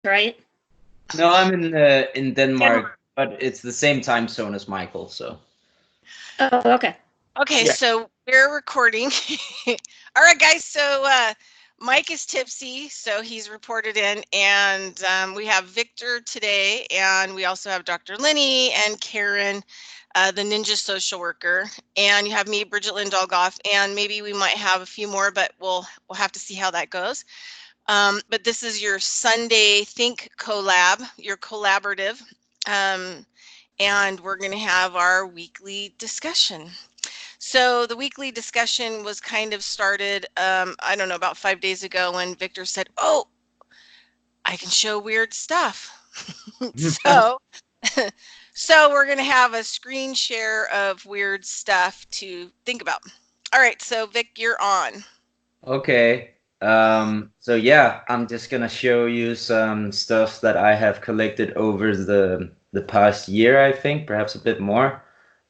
right? No, I'm in Denmark, but it's the same time zone as Michael, so. Oh, okay. Okay, Yeah. so we're recording. All right, guys. So Mike is tipsy, so he's reported in, and we have Victor today, and we also have Dr. Lenny and Karen, the ninja social worker, and you have me, Bridgette Dolgoff, and maybe we might have a few more, but we'll have to see how that goes. But this is your Sunday Think collab, your collaborative, and we're going to have our weekly discussion. So the weekly discussion was kind of started, I don't know, about 5 days ago when Victor said, "Oh, I can show weird stuff." so, so we're going to have a screen share of weird stuff to think about. All right, so Vic, you're on. Okay. So yeah, I'm just gonna show you some stuff that I have collected over the past year, I think, perhaps a bit more.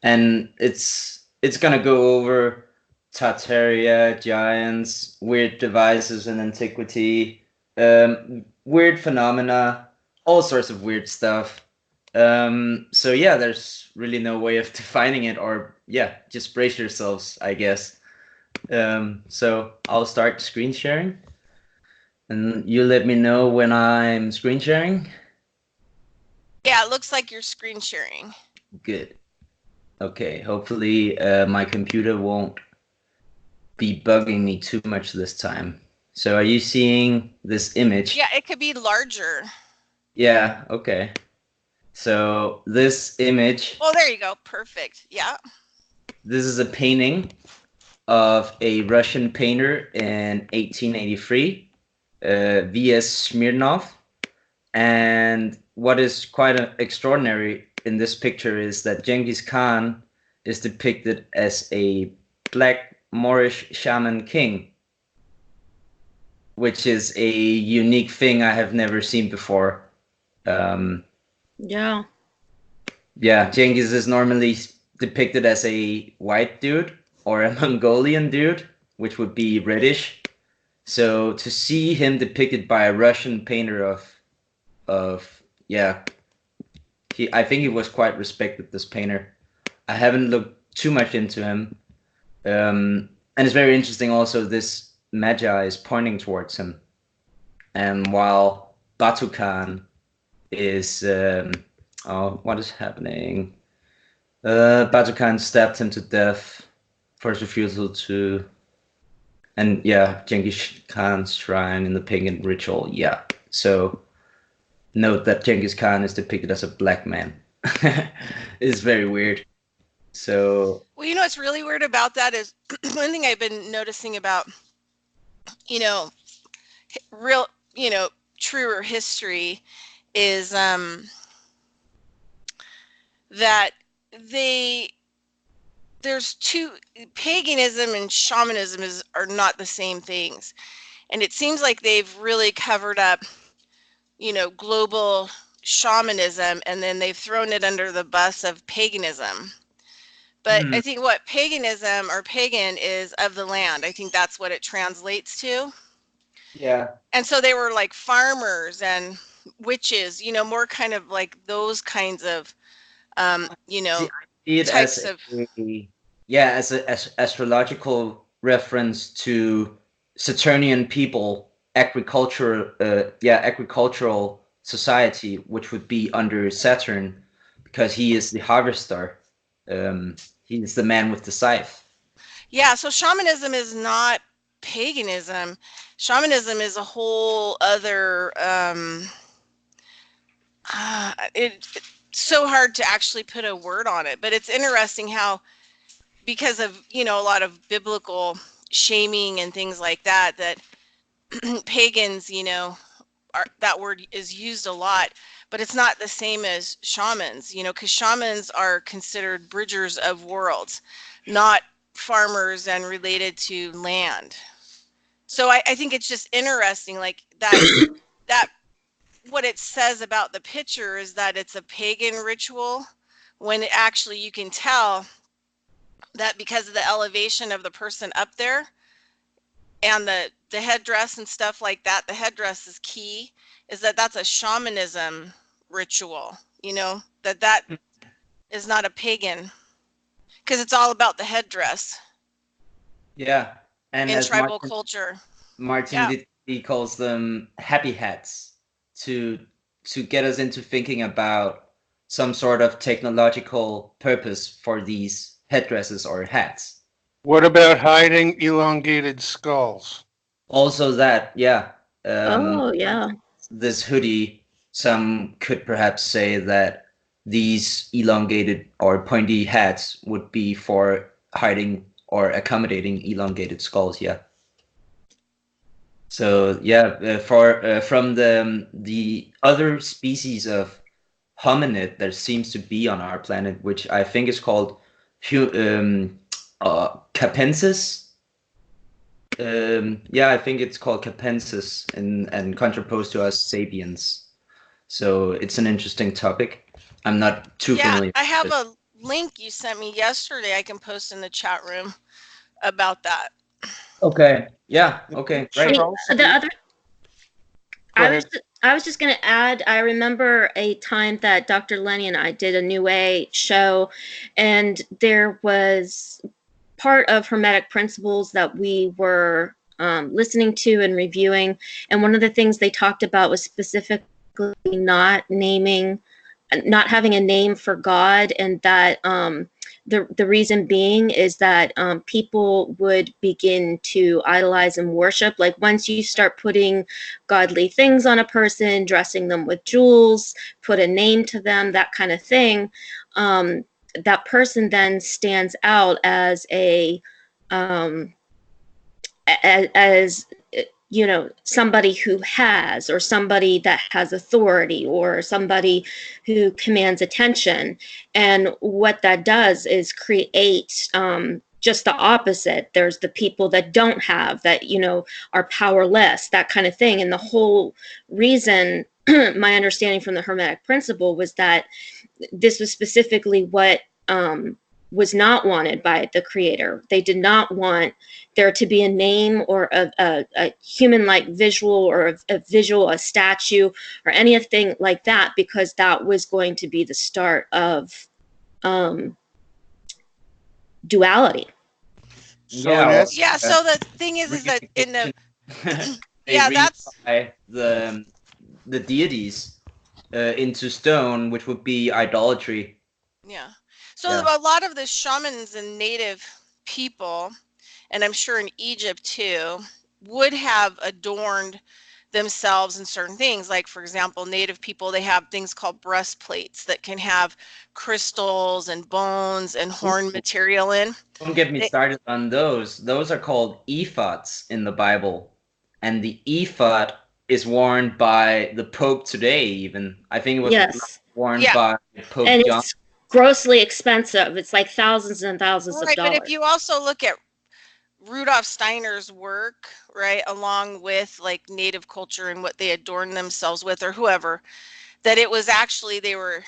And it's gonna go over Tartaria, giants, weird devices in antiquity, weird phenomena, all sorts of weird stuff. So yeah, there's really no way of defining it, or yeah, just brace yourselves, I guess. So I'll start screen sharing, and you let me know when I'm screen sharing. Yeah, it looks like you're screen sharing. Good. Okay, hopefully my computer won't be bugging me too much this time. So are you seeing this image? Yeah, it could be larger. Yeah, okay. So this image. Oh, there you go. Perfect. Yeah. This is a painting of a Russian painter in 1883, V.S. Smirnov. And what is quite extraordinary in this picture is that Jinks Khan is depicted as a black Moorish shaman king, which is a unique thing I have never seen before. Yeah. Yeah, Jinks is normally depicted as a white dude or a Mongolian dude, which would be reddish. So to see him depicted by a Russian painter of yeah, I think he was quite respected, this painter. I haven't looked too much into him, and it's very interesting. Also, this Magi is pointing towards him, and while Batu Khan is oh, what is happening? Batu Khan stabbed him to death for his refusal to. And yeah, Genghis Khan's shrine in the pagan ritual. Yeah, so note that Genghis Khan is depicted as a black man. It's very weird. So, Well, you know what's really weird about that is one thing I've been noticing about, real, truer history is that there's two, paganism and shamanism are not the same things. And it seems like they've really covered up, global shamanism, and then they've thrown it under the bus of paganism. But I think what paganism or pagan is of the land. I think that's what it translates to. yeah. And so they were like farmers and witches, more kind of like those kinds of, types of. As an astrological reference to Saturnian people, agricultural society, which would be under Saturn, because he is the harvester. He's the man with the scythe. Yeah, so shamanism is not paganism. Shamanism is a whole other, it's so hard to actually put a word on it, but it's interesting how, because of, a lot of biblical shaming and things like that, that pagans, that word is used a lot, but it's not the same as shamans, because shamans are considered bridgers of worlds, not farmers and related to land. So I think it's just interesting, like that what it says about the picture is that it's a pagan ritual, when actually you can tell that because of the elevation of the person up there and the headdress and stuff like that, the headdress is key. is that that's a shamanism ritual, you know, that is not a pagan, because it's all about the headdress Yeah, and in as tribal culture. Martin Yeah. he calls them happy hats to get us into thinking about some sort of technological purpose for these headdresses or hats. What about hiding elongated skulls? Also that, yeah. Oh, yeah. This hoodie, some could perhaps say that these elongated or pointy hats would be for hiding or accommodating elongated skulls, yeah. So yeah, from the other species of hominid there seems to be on our planet, which I think is called capensis. Yeah, I think it's called capensis, and contraposed to us sapiens. So it's an interesting topic. I'm not too familiar. I have with it. a link you sent me yesterday I can post in the chat room about that. Okay. Yeah. Okay. Should Great. also The be- other, Go I ahead. was just going to add, I remember a time that Dr. Lenny and I did a New Age show, and there was part of Hermetic Principles that we were listening to and reviewing. And one of the things they talked about was specifically not having a name for God, and that the reason being is that people would begin to idolize and worship. Like once you start putting godly things on a person, dressing them with jewels, put a name to them, that kind of thing, that person then stands out as a as you know, somebody who has, or somebody that has authority, or somebody who commands attention. And what that does is create just the opposite. There's the people that don't have, that, you know, are powerless, that kind of thing. And the whole reason, my understanding from the Hermetic Principle, was that this was specifically what was not wanted by the creator. They did not want there to be a name or a human-like visual, or a visual, a statue, or anything like that, because that was going to be the start of duality. So Yeah. in Or, essence- Yeah, so the thing is that in the they yeah, that's reify the deities into stone, which would be idolatry. yeah. So Yeah. a lot of the shamans and native people, and I'm sure in Egypt too, would have adorned themselves in certain things. Like, for example, native people, they have things called breastplates that can have crystals and bones and horn material in. Don't get me They- started on those. Those are called ephods in the Bible, and the ephod is worn by the Pope today. Even I think it was Yes. worn Yeah. by Pope And John. it's grossly expensive. It's like thousands and thousands of Right, but dollars. if you also look at Rudolf Steiner's work, right, along with like native culture and what they adorn themselves with, or whoever, that it was actually, they were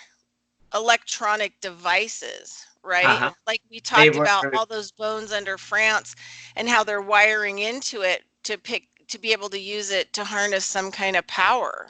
electronic devices, right? Uh-huh. Like we They talked were about all those bones under France and how they're wiring into it to be able to use it to harness some kind of power.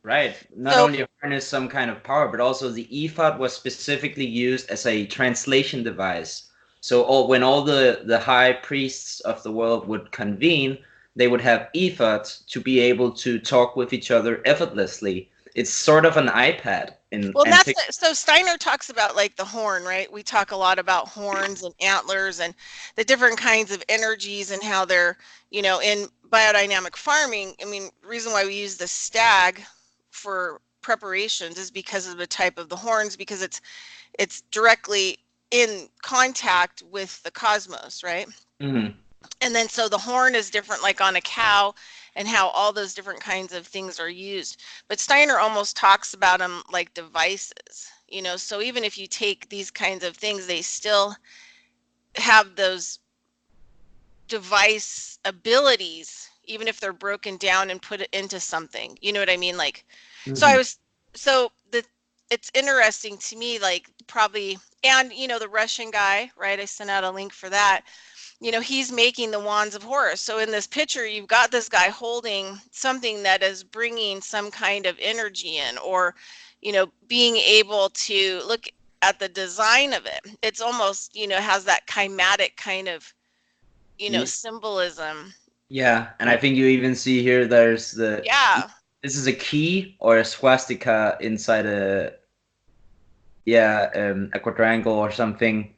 right. Not So- only harness some kind of power, but also the ephod was specifically used as a translation device. So when all the high priests of the world would convene, they would have ephods to be able to talk with each other effortlessly. It's sort of an iPad in Well, that's antiquity. so Steiner talks about like the horn, right? We talk a lot about horns and antlers and the different kinds of energies and how they're, you know, in biodynamic farming. I mean, the reason why we use the stag for preparations is because of the type of the horns, because it's directly in contact with the cosmos, right? Mhm. And then so the horn is different, like on a cow, and how all those different kinds of things are used. But Steiner almost talks about them like devices, you know. So even if you take these kinds of things, they still have those device abilities, even if they're broken down and put it into something. You know what I mean? Like, so I was, so it's interesting to me, like probably, and you know, the Russian guy, right? I sent out a link for that. you know, he's making the wands of Horus. So in this picture, you've got this guy holding something that is bringing some kind of energy in, or, you know, being able to look at the design of it. It's almost, you know, has that chimatic kind of, you know, symbolism. Yeah, and I think you even see here there's Yeah. this is a key or a swastika inside a quadrangle or something.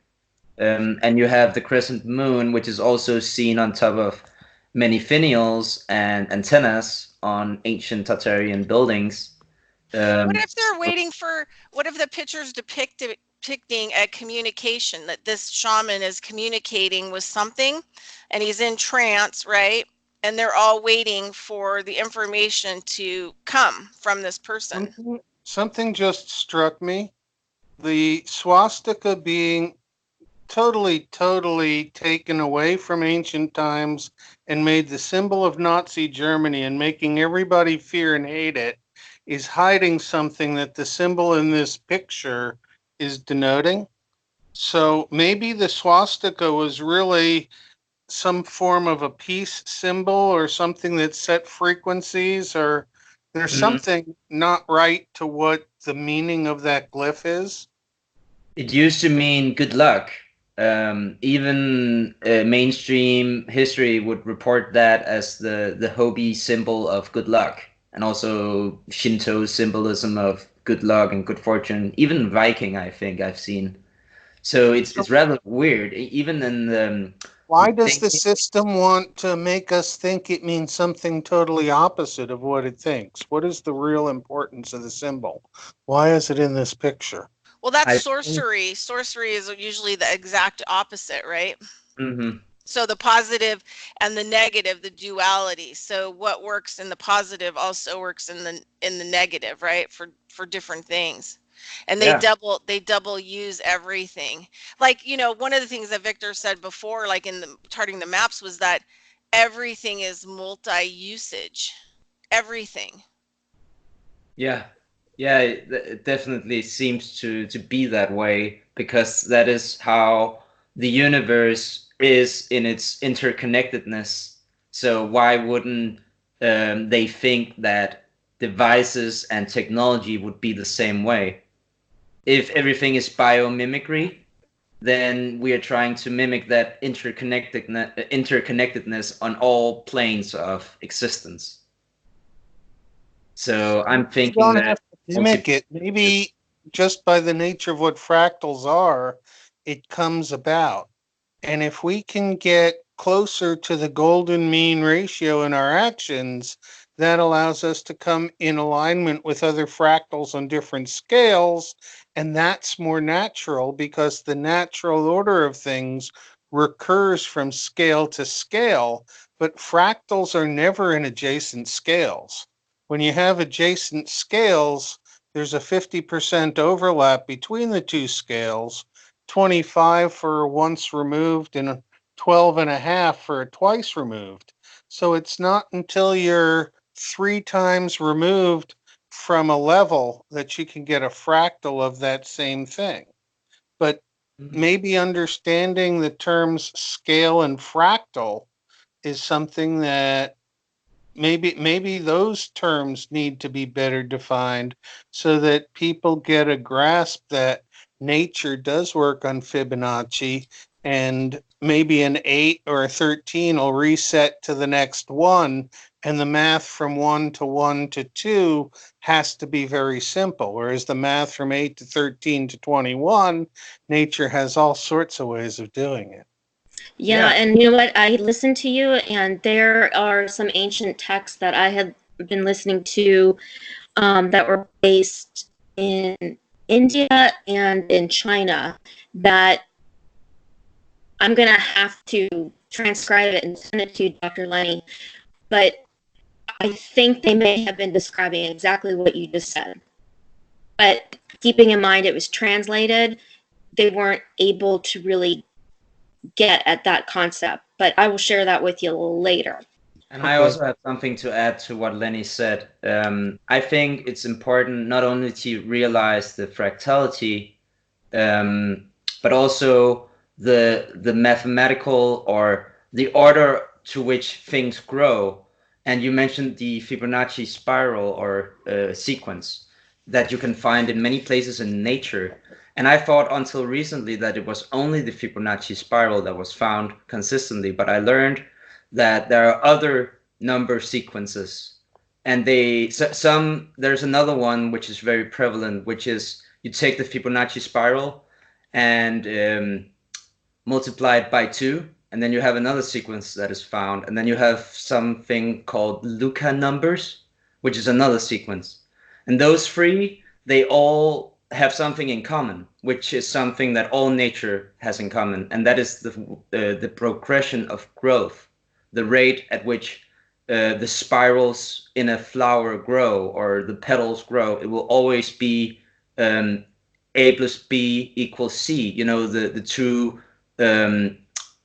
And you have the crescent moon, which is also seen on top of many finials and antennas on ancient Tartarian buildings. What if they're waiting for, what if the picture's depicting a communication, that this shaman is communicating with something and he's in trance, right? And they're all waiting for the information to come from this person. Something just struck me. The swastika being totally taken away from ancient times and made the symbol of Nazi Germany and making everybody fear and hate it is hiding something that the symbol in this picture is denoting. So maybe the swastika was really some form of a peace symbol or something that set frequencies, or there's something not right to what the meaning of that glyph is. It used to mean good luck. Even mainstream history would report that as the Hobi symbol of good luck, and also Shinto symbolism of good luck and good fortune. Even Viking, I think I've seen. So it's rather weird. Even in the why does the system want to make us think it means something totally opposite of what it thinks? What is the real importance of the symbol? Why is it in this picture? Well, that's sorcery. Sorcery is usually the exact opposite, right? Mm-hmm. So the positive and the negative, the duality. So what works in the positive also works in the negative, right? For different things. And they double use everything. Like, you know, one of the things that Victor said before, like in the charting the maps, was that everything is multi-usage. Everything. Yeah. Yeah, it definitely seems to be that way, because that is how the universe is in its interconnectedness. So why wouldn't they think that devices and technology would be the same way? If everything is biomimicry, then we are trying to mimic that interconnectedness on all planes of existence. So I'm thinking that mimic it. Maybe just by the nature of what fractals are, it comes about. And if we can get closer to the golden mean ratio in our actions, that allows us to come in alignment with other fractals on different scales. And that's more natural, because the natural order of things recurs from scale to scale. But fractals are never in adjacent scales. When you have adjacent scales, there's a 50% overlap between the two scales, 25 for once removed and 12.5 for twice removed. So it's not until you're 3 times removed from a level that you can get a fractal of that same thing. But maybe understanding the terms scale and fractal is something that maybe those terms need to be better defined, so that people get a grasp that nature does work on Fibonacci, and maybe an 8 or a 13 will reset to the next one, and the math from 1 to 1 to 2 has to be very simple, whereas the math from 8 to 13 to 21, nature has all sorts of ways of doing it. Yeah, and you know what? I listened to you, and there are some ancient texts that I had been listening to that were based in India and in China, that I'm going to have to transcribe it and send it to you, Dr. Lenny. But I think they may have been describing exactly what you just said. But keeping in mind it was translated, they weren't able to really get at that concept. But I will share that with you later. And I also have something to add to what Lenny said. I think it's important not only to realize the fractality, but also the mathematical or the order to which things grow. And you mentioned the Fibonacci spiral or sequence that you can find in many places in nature. And I thought until recently that it was only the Fibonacci spiral that was found consistently, but I learned that there are other number sequences. And there's another one which is very prevalent, which is you take the Fibonacci spiral and multiply it by 2, and then you have another sequence that is found, and then you have something called Luca numbers, which is another sequence. And those three, they all have something in common, which is something that all nature has in common, and that is the progression of growth, the rate at which the spirals in a flower grow or the petals grow. It will always be A plus B equals C. You know, the two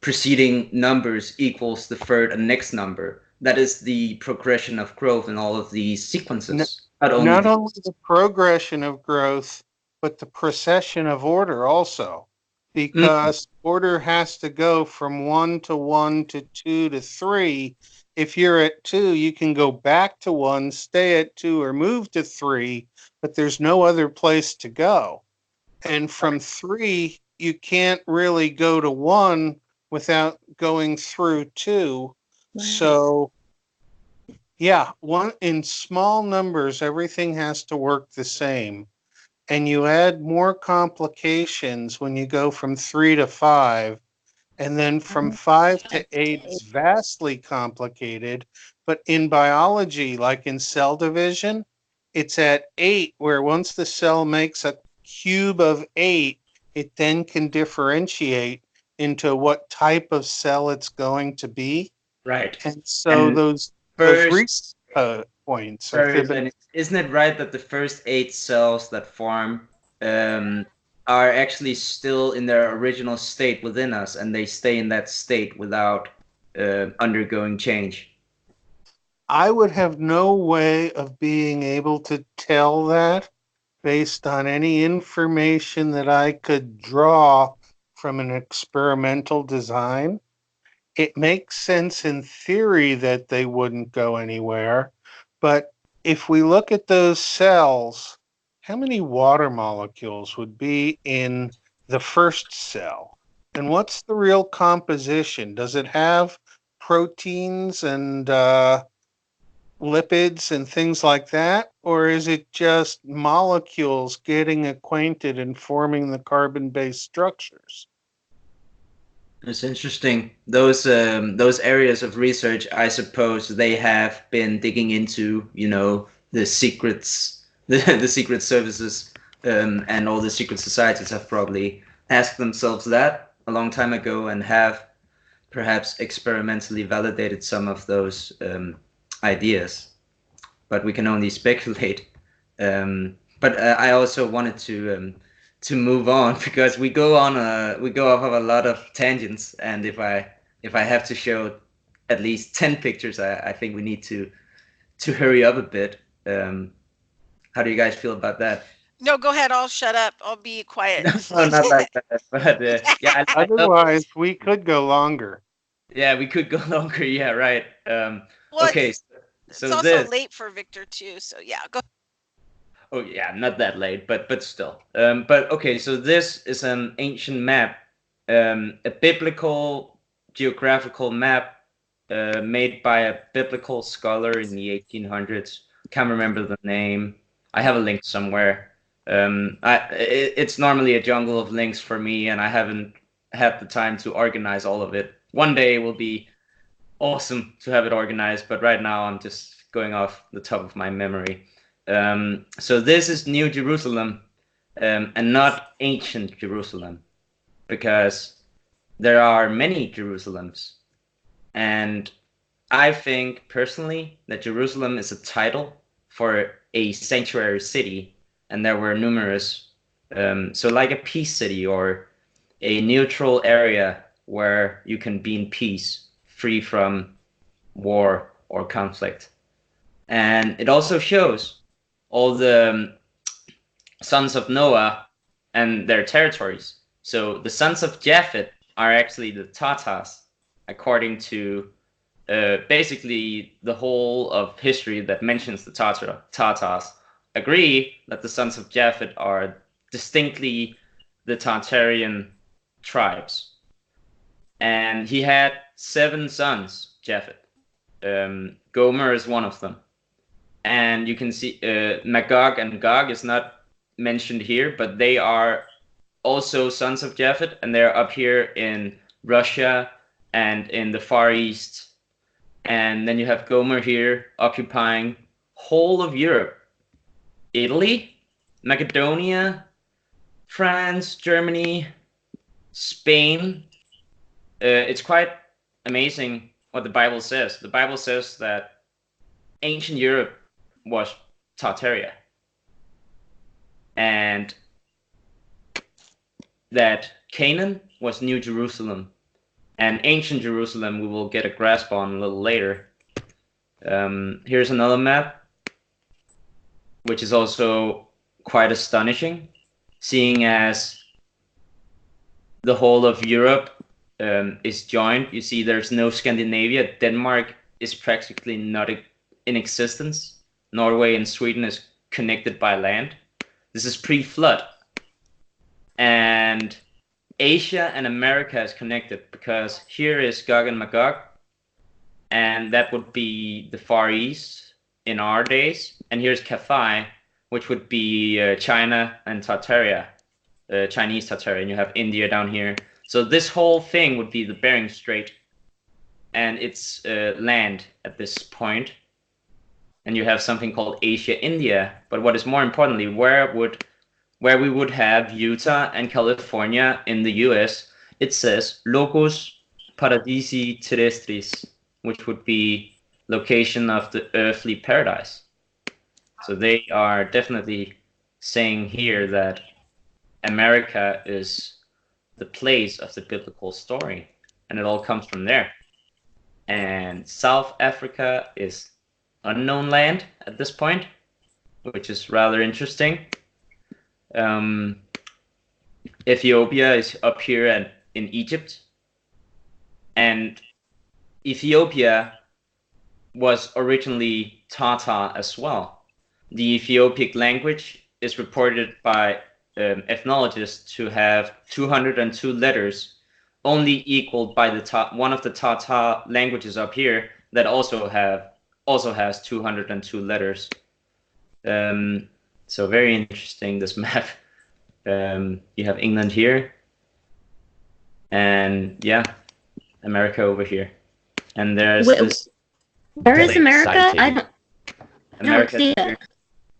preceding numbers equals the third and next number. That is the progression of growth in all of these sequences. Not only the progression of growth, but the precession of order also. Because order has to go from 1 to 1 to 2 to 3. If you're at 2, you can go back to 1, stay at 2, or move to 3, but there's no other place to go. And from 3, you can't really go to 1 without going through 2. Right. So, yeah, in small numbers, everything has to work the same. And you add more complications when you go from 3 to 5. And then from 5 to 8, it's vastly complicated. But in biology, like in cell division, it's at 8, where once the cell makes a cube of 8, it then can differentiate into what type of cell it's going to be. Right. And so those research points are isn't it right that the first 8 cells that form are actually still in their original state within us, and they stay in that state without undergoing change? I would have no way of being able to tell that based on any information that I could draw from an experimental design. It makes sense in theory that they wouldn't go anywhere, but if we look at those cells, how many water molecules would be in the first cell? And what's the real composition? Does it have proteins and lipids and things like that? Or is it just molecules getting acquainted and forming the carbon-based structures? It's interesting. Those areas of research, I suppose, they have been digging into, you know, the secrets, the secret services, and all the secret societies have probably asked themselves that a long time ago and have perhaps experimentally validated some of those ideas, but we can only speculate. But I also wanted to move on because we go off of a lot of tangents, and if I have to show at least 10 pictures, I think we need to hurry up a bit. How do you guys feel about that? No, go ahead. I'll shut up. I'll be quiet. No, not like that. But yeah. Otherwise, we could go longer. Yeah, we could go longer. Yeah, right. Well, okay. So it's also late for Victor too. So yeah, go. Oh yeah, not that late, but still. But okay, so this is an ancient map, a biblical geographical map made by a biblical scholar in the 1800s. Can't remember the name. I have a link somewhere. It's normally a jungle of links for me, and I haven't had the time to organize all of it. One day will be awesome to have it organized, but right now I'm just going off the top of my memory. So this is New Jerusalem, and not ancient Jerusalem, because there are many Jerusalems. And I think personally that Jerusalem is a title for a sanctuary city, and there were numerous, so like a peace city or a neutral area where you can be in peace, free from war or conflict. And it also shows all the sons of Noah and their territories. So the sons of Japheth are actually the Tatars, according to basically the whole of history that mentions the Tatars agree that the sons of Japhet are distinctly the Tartarian tribes. And he had 7 sons, Japhet. Gomer is one of them. And you can see Magog and Gog is not mentioned here, but they are also sons of Japhet, and they're up here in Russia and in the Far East. And then you have Gomer here occupying whole of Europe, Italy, Macedonia, France, Germany, Spain. It's quite amazing what the Bible says. The Bible says that ancient Europe was Tartaria, and that Canaan was New Jerusalem, and ancient Jerusalem we will get a grasp on a little later. Here's another map, which is also quite astonishing, seeing as the whole of Europe is joined. You see there's no Scandinavia. Denmark is practically not in existence. Norway and Sweden is connected by land. This is pre-flood. And Asia and America is connected because here is Gog and Magog, and that would be the Far East in our days. And here's Cathay, which would be China and Tartaria, Chinese Tartaria, and you have India down here. So this whole thing would be the Bering Strait, and it's land at this point. And you have something called Asia-India. But what is more importantly, where we would have Utah and California in the US, it says Locus Paradisi Terrestris, which would be location of the earthly paradise. So they are definitely saying here that America is the place of the biblical story, and it all comes from there. And South Africa is unknown land at this point, which is rather interesting. Ethiopia is up here in Egypt, and Ethiopia was originally Tatar as well. The Ethiopic language is reported by ethnologists to have 202 letters, only equaled by one of the Tatar languages up here that also has 202 letters. So very interesting, this map. You have England here, and yeah, America over here. And there's this. Where is America? Exciting. I don't see it.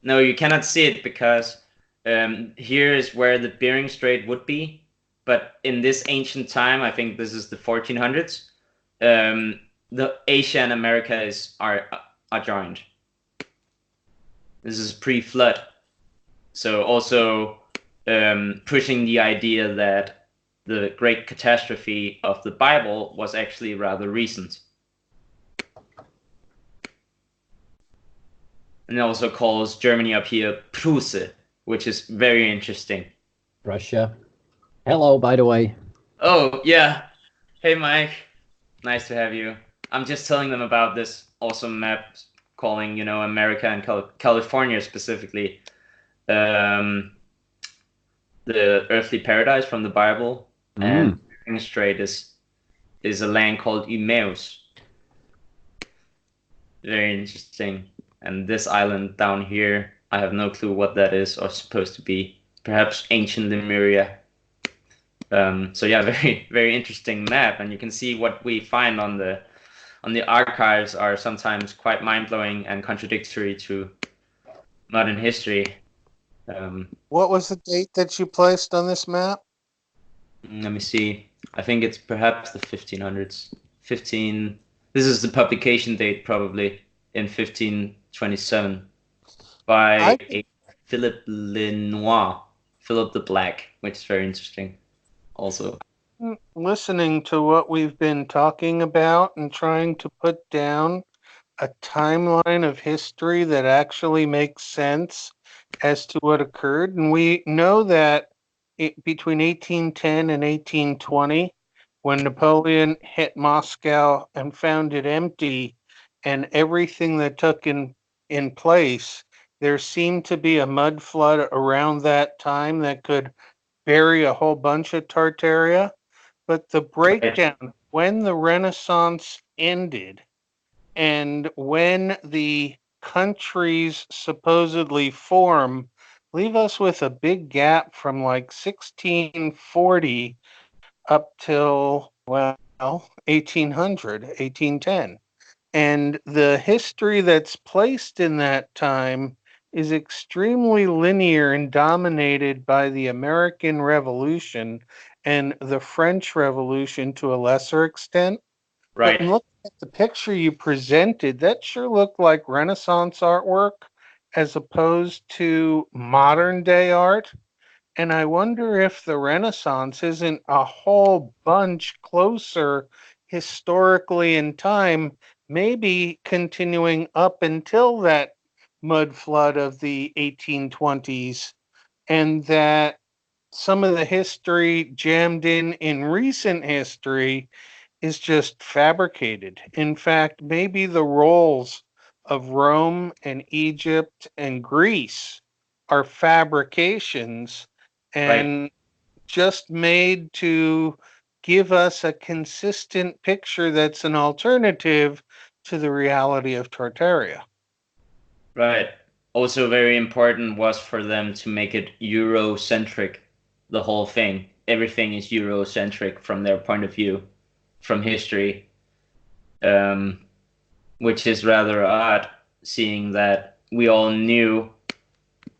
No, you cannot see it because here is where the Bering Strait would be. But in this ancient time, I think this is the 1400s, the Asia and America are joined. This is pre-flood. So also pushing the idea that the great catastrophe of the Bible was actually rather recent. And it also calls Germany up here Prusse, which is very interesting. Russia. Hello, by the way. Oh, yeah. Hey, Mike. Nice to have you. I'm just telling them about this awesome map calling, America and California specifically the earthly paradise from the Bible. And Bering Strait is a land called Imeus. Very interesting. And this island down here, I have no clue what that is or supposed to be. Perhaps ancient Lemuria. So yeah, very, very interesting map. And you can see what we find on the archives are sometimes quite mind-blowing and contradictory to modern history. What was the date that you placed on this map? Let me see. I think it's perhaps the 1500s. This is the publication date probably in 1527 by Philip Lenoir, Philip the Black, which is very interesting also. Listening to what we've been talking about and trying to put down a timeline of history that actually makes sense as to what occurred. And we know that between 1810 and 1820, when Napoleon hit Moscow and found it empty and everything that took in place, there seemed to be a mud flood around that time that could bury a whole bunch of Tartaria. But the breakdown, when the Renaissance ended and when the countries supposedly form, leave us with a big gap from like 1640 up till, well, 1800, 1810. And the history that's placed in that time is extremely linear and dominated by the American Revolution and the French Revolution to a lesser extent. But Right. looking at the picture you presented, that sure looked like Renaissance artwork as opposed to modern day art. And I wonder if the Renaissance isn't a whole bunch closer historically in time, maybe continuing up until that mud flood of the 1820s, and that some of the history jammed in recent history is just fabricated. In fact, maybe the roles of Rome and Egypt and Greece are fabrications Right. and just made to give us a consistent picture that's an alternative to the reality of Tartaria. Right. Also very important was for them to make it Eurocentric, the whole thing. Everything is Eurocentric from their point of view, from history, which is rather odd, seeing that we all knew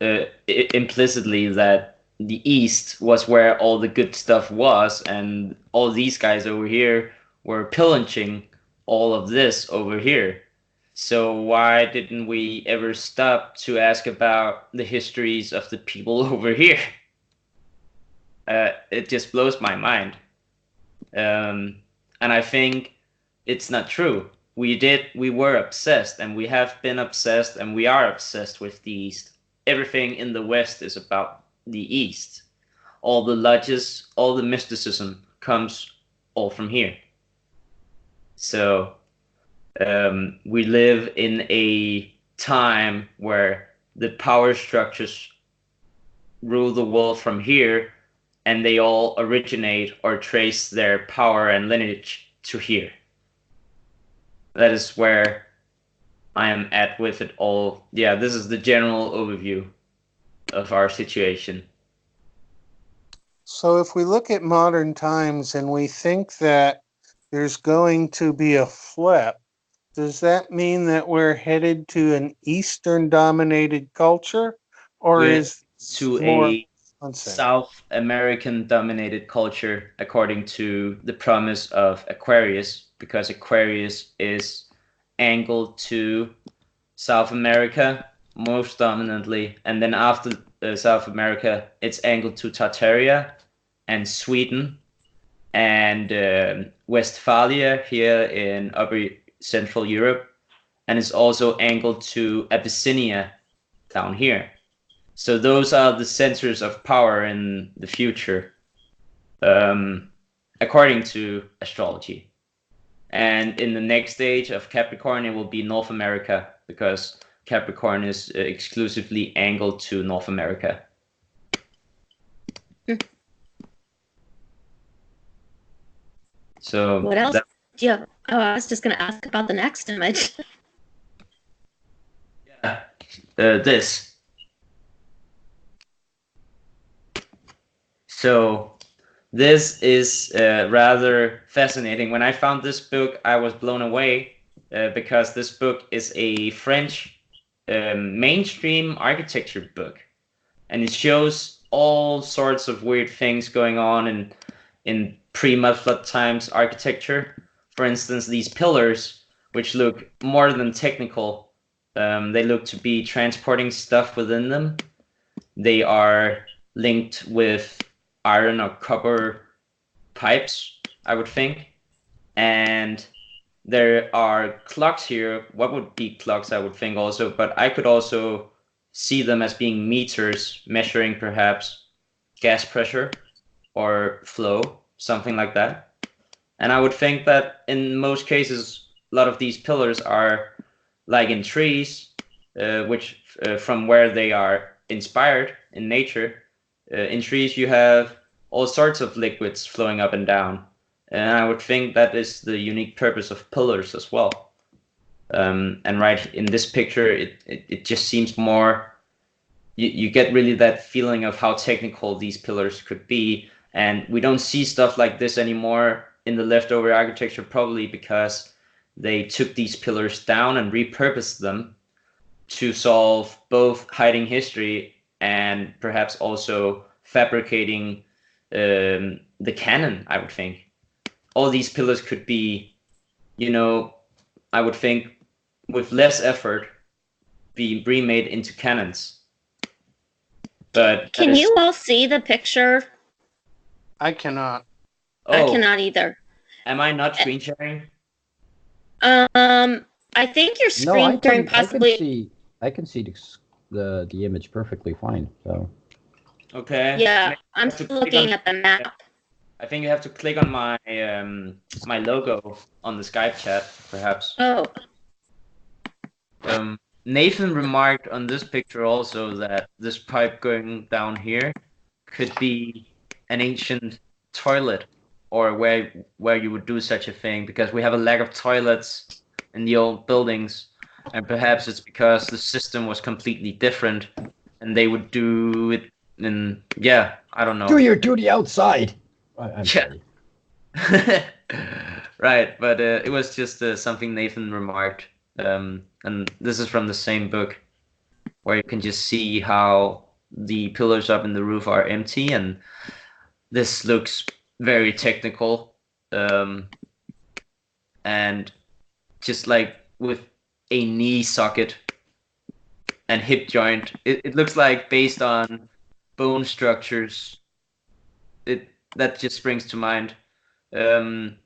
implicitly that the East was where all the good stuff was, and all these guys over here were pillaging all of this over here. So why didn't we ever stop to ask about the histories of the people over here? It just blows my mind. And I think it's not true. We were obsessed, and we have been obsessed, and we are obsessed with the East. Everything in the West is about the East. All the lodges, all the mysticism comes all from here. So we live in a time where the power structures rule the world from here, and they all originate or trace their power and lineage to here. That is where I am at with it all. Yeah, this is the general overview of our situation. So if we look at modern times and we think that there's going to be a flip, does that mean that we're headed to an Eastern dominated culture, or is to more a South American dominated culture, according to the promise of Aquarius, because Aquarius is angled to South America most dominantly, and then after South America, it's angled to Tartaria and Sweden and Westphalia here in Upper Central Europe, and it's also angled to Abyssinia down here. So those are the centers of power in the future, according to astrology. And in the next stage of Capricorn, it will be North America, because Capricorn is exclusively angled to North America. So what else do you have? Oh, I was just going to ask about the next image. Yeah, this. So this is rather fascinating. When I found this book, I was blown away because this book is a French mainstream architecture book, and it shows all sorts of weird things going on in pre-mud flood times architecture. For instance, these pillars, which look more than technical, they look to be transporting stuff within them. They are linked with iron or copper pipes, I would think. And there are clocks here. What would be clocks, I would think also, but I could also see them as being meters measuring perhaps gas pressure or flow, something like that. And I would think that in most cases, a lot of these pillars are like in trees, which from where they are inspired in nature. In trees, you have all sorts of liquids flowing up and down. And I would think that is the unique purpose of pillars as well. And right in this picture, it just seems more, you get really that feeling of how technical these pillars could be. And we don't see stuff like this anymore in the leftover architecture, probably because they took these pillars down and repurposed them to solve both hiding history and perhaps also fabricating the canon, I would think. All these pillars could be, I would think, with less effort, be remade into cannons. But can you all see the picture? I cannot. I cannot either. Am I not screen sharing? I think your screen sharing possibly. I can see the image perfectly fine. So. Okay. Yeah, I'm still looking at the map. I think you have to click on my my logo on the Skype chat, perhaps. Oh. Nathan remarked on this picture also that this pipe going down here could be an ancient toilet, or where you would do such a thing, because we have a lack of toilets in the old buildings, and perhaps it's because the system was completely different, and they would do it in, I don't know. Do your duty outside. I'm sorry. Right, but it was just something Nathan remarked, and this is from the same book, where you can just see how the pillars up in the roof are empty, and this looks very technical, and just like with a knee socket and hip joint, it looks like based on bone structures. That just springs to mind. And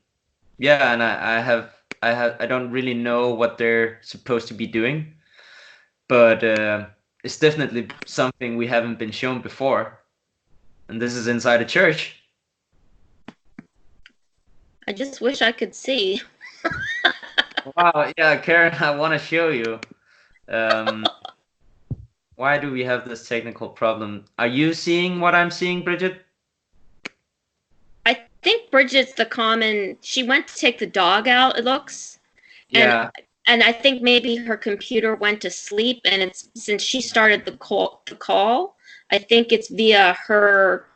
I don't really know what they're supposed to be doing, but it's definitely something we haven't been shown before, and this is inside a church. I just wish I could see. Wow, yeah, Karen, I want to show you. Why do we have this technical problem? Are you seeing what I'm seeing, Bridgette? I think Bridgette's the common. She went to take the dog out, it looks. Yeah. And I think maybe her computer went to sleep, and it's since she started the call, I think it's via her.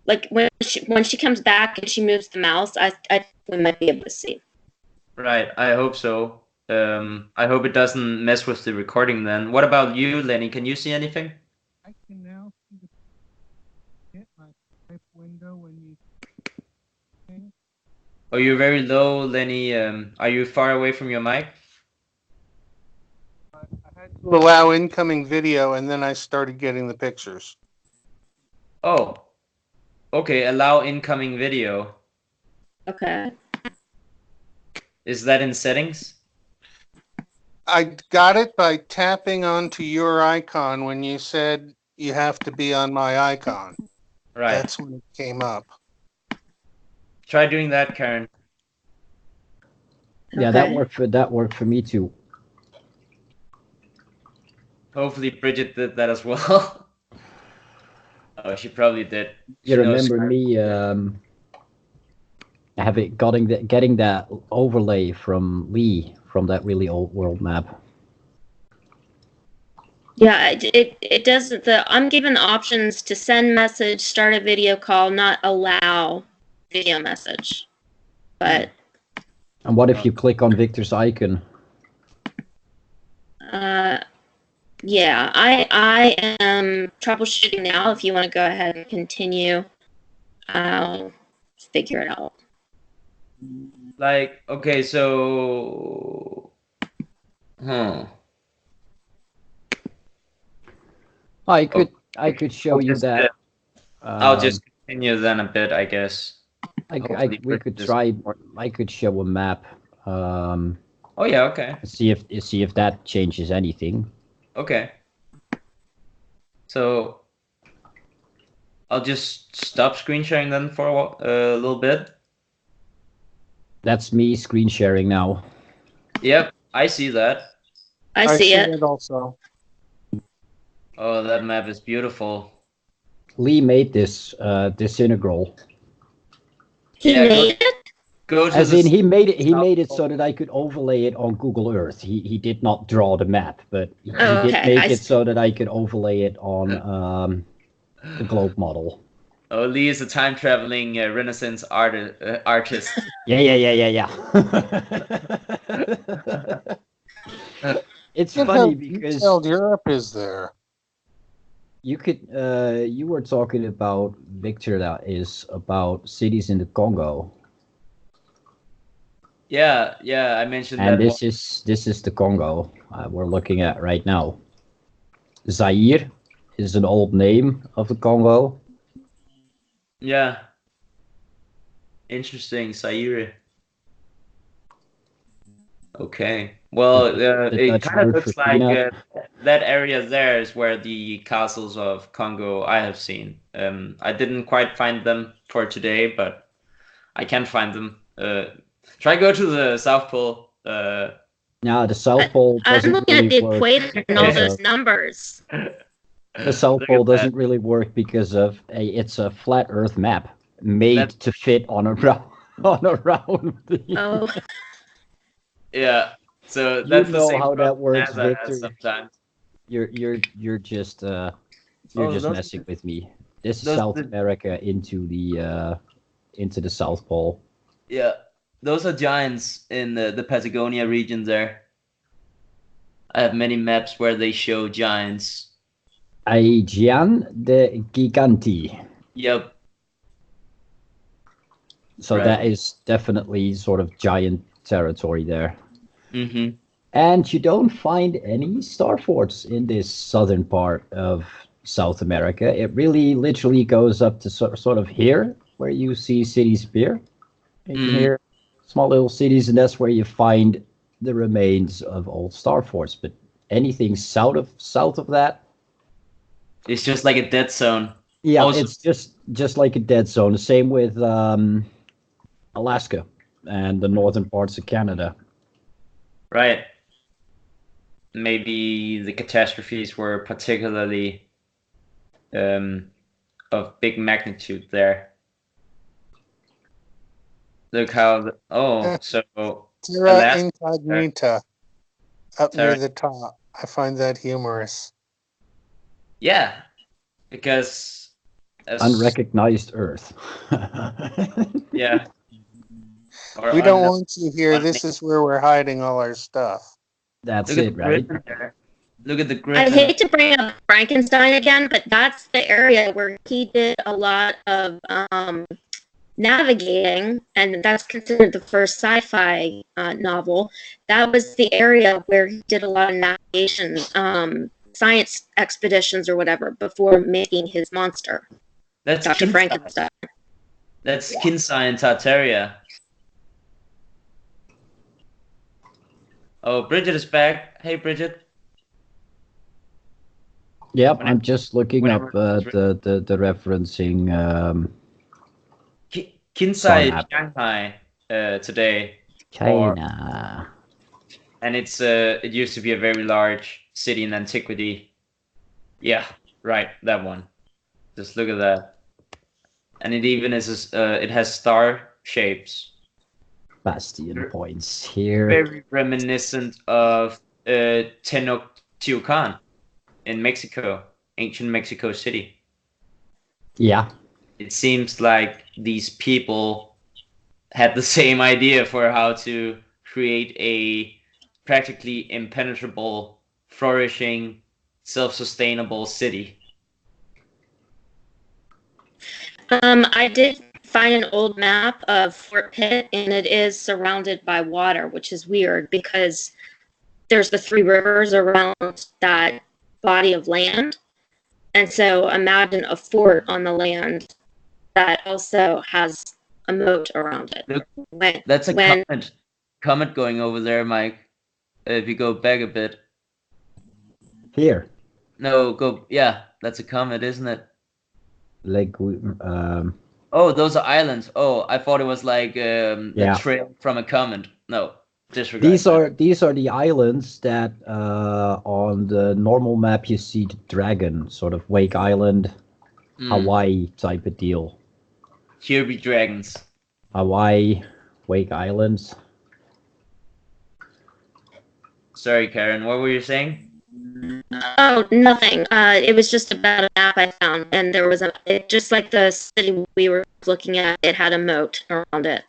Like when she comes back and she moves the mouse, I we might be able to see. Right, I hope so. I hope it doesn't mess with the recording then. What about you, Lenny? Can you see anything? I can now see hit my type window when you. Oh, you're very low, Lenny. Are you far away from your mic? I had to allow incoming video, and then I started getting the pictures. Oh, okay. Allow incoming video. Okay. Is that in settings? I got it by tapping onto your icon when you said you have to be on my icon. Right. That's when it came up. Try doing that, Karen. Yeah, Okay. that worked for me too. Hopefully Bridgette did that as well. Oh, she probably did. You remember me getting that overlay from Lee from that really old world map. Yeah, it doesn't. I'm given options to send message, start a video call, not allow video message. But. And what if you click on Victor's icon? Yeah, I am troubleshooting now. If you want to go ahead and continue, I'll figure it out. Like, okay, so... I could show you that. I'll just continue then a bit, I guess. We could try. I could show a map. Oh yeah, okay. See if that changes anything. Okay. So I'll just stop screen sharing then for a little bit. That's me screen sharing now. Yep, I see that. I see it. also. Oh, that map is beautiful. Lee made this disintegral. He Yeah, made it? Go to As the in, he made it so that I could overlay it on Google Earth. He did not draw the map, but he Oh, did okay, make I it see. so that I could overlay it on the globe model. Oh, Lee is a time traveling Renaissance artist. Yeah. It's Look funny how because detailed Europe is there. you could you were talking about, Victor, that is about cities in the Congo. Yeah, I mentioned And that one. this is the Congo we're looking at right now. Zaire is an old name of the Congo. Yeah. Interesting, Zaire. Okay. Well, The it Dutch kind of word for looks like peanut. that area there is where the castles of Congo I have seen. I didn't quite find them for today, but I can find them. Try go to the South Pole. Now the South Pole I'm doesn't looking really at the work equator and all because those of numbers. the South Look Pole at that. doesn't really work because of it's a flat Earth map made to fit on a round Oh, Yeah. So You that's the know same how that problem works, NASA has Victor. sometimes. You're just Oh, messing with me. This is those South the- America into the South Pole. Yeah, those are giants in the Patagonia region there. I have many maps where they show giants. Aegean de Giganti. Yep. So Right. that is definitely sort of giant territory there. Mm-hmm. And you don't find any star forts in this southern part of South America. It really literally goes up to sort of here, where you see cities appear. You can hear small little cities, and that's where you find the remains of old star forts. But anything south of that, It's just like a dead zone. yeah, Also- it's just like a dead zone. The same with Alaska and the northern parts of Canada. Right. Maybe the catastrophes were particularly of big magnitude there. Look how so Terra Alaska- Incognita up Terra- near the top. I find that humorous. yeah, because Unrecognized Earth. yeah. Or We don't unknown- want you here. This is where we're hiding all our stuff. That's Look at it, the right? grid there. Look at the I grid. hate to bring up Frankenstein again, but that's the area where he did a lot of navigating, and that's considered the first sci-fi novel. That was the area where he did a lot of navigation, science expeditions or whatever, before making his monster, That's Dr. Kinsai. Frankenstein. That's Kinsai in Tartaria. Oh, Bridgette is back. Hey, Bridgette. Yep, Whenever- I'm just looking up whenever the referencing Kinsai Star is map. Shanghai today, China. and it used to be a very large city in antiquity. Yeah, right, that one. Just look at that, and it even is it has star shapes, Bastion points here. very reminiscent of Tenochtitlan in Mexico, ancient Mexico City. Yeah, It seems like these people had the same idea for how to create a practically impenetrable, flourishing, self-sustainable city. I did find an old map of Fort Pitt, and it is surrounded by water, which is weird because there's the three rivers around that body of land. And so imagine a fort on the land that also has a moat around it. Look, that's a comet going over there, Mike. If you go back a bit. here. No, go. Yeah, that's a comet, isn't it? Like Oh, those are islands. Oh, I thought it was like the Yeah. trail from a comment. No, disregard. These are the islands that on the normal map you see the dragon, sort of Wake Island, Hawaii type of deal. Here be dragons. Hawaii, Wake Islands. Sorry, Karen. What were you saying? Oh, nothing. It was just about a map I found, and there was just like the city we were looking at, it had a moat around it.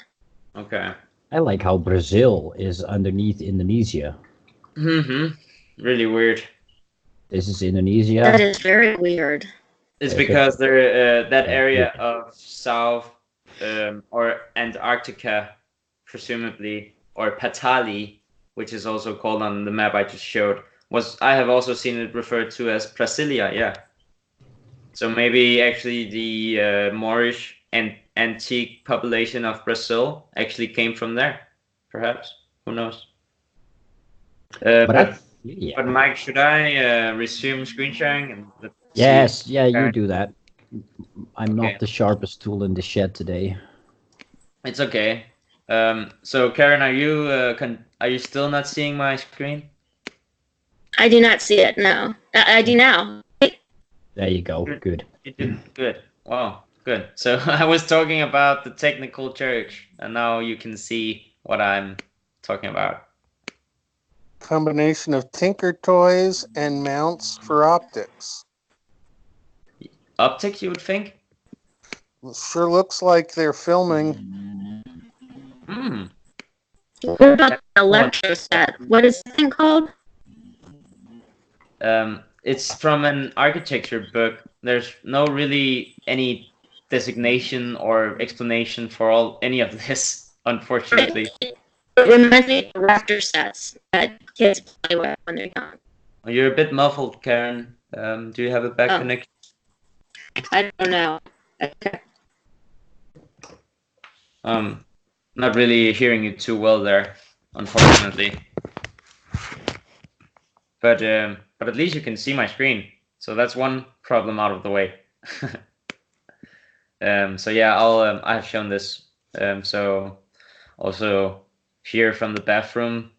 Okay. I like how Brazil is underneath Indonesia. Really weird. This is Indonesia. That is very weird. It's because they're that area of South or Antarctica, presumably, or Patali, which is also called on the map I just showed. I have also seen it referred to as Brasilia, yeah. So maybe actually the Moorish and antique population of Brazil actually came from there, perhaps. Who knows? But Mike, should I resume screen sharing? And yes, yeah, you do that. I'm not the sharpest tool in the shed today. It's okay. So Karen, are you still not seeing my screen? I do not see it. No, I do now. There you go. Good. You did good. Wow, good. So I was talking about the technical church, and now you can see what I'm talking about. Combination of Tinker Toys and mounts for optics. Optics, you would think? It sure looks like they're filming. What about the electroset? What is the thing called? It's from an architecture book. There's no really any designation or explanation for any of this, unfortunately. It reminds me of the raptor sets that kids play with when they're young. You're a bit muffled, Karen. Do you have a bad connection? I don't know. Okay. Not really hearing you too well there, unfortunately. But at least you can see my screen, so that's one problem out of the way. So yeah, I have shown this. So also here from the bathroom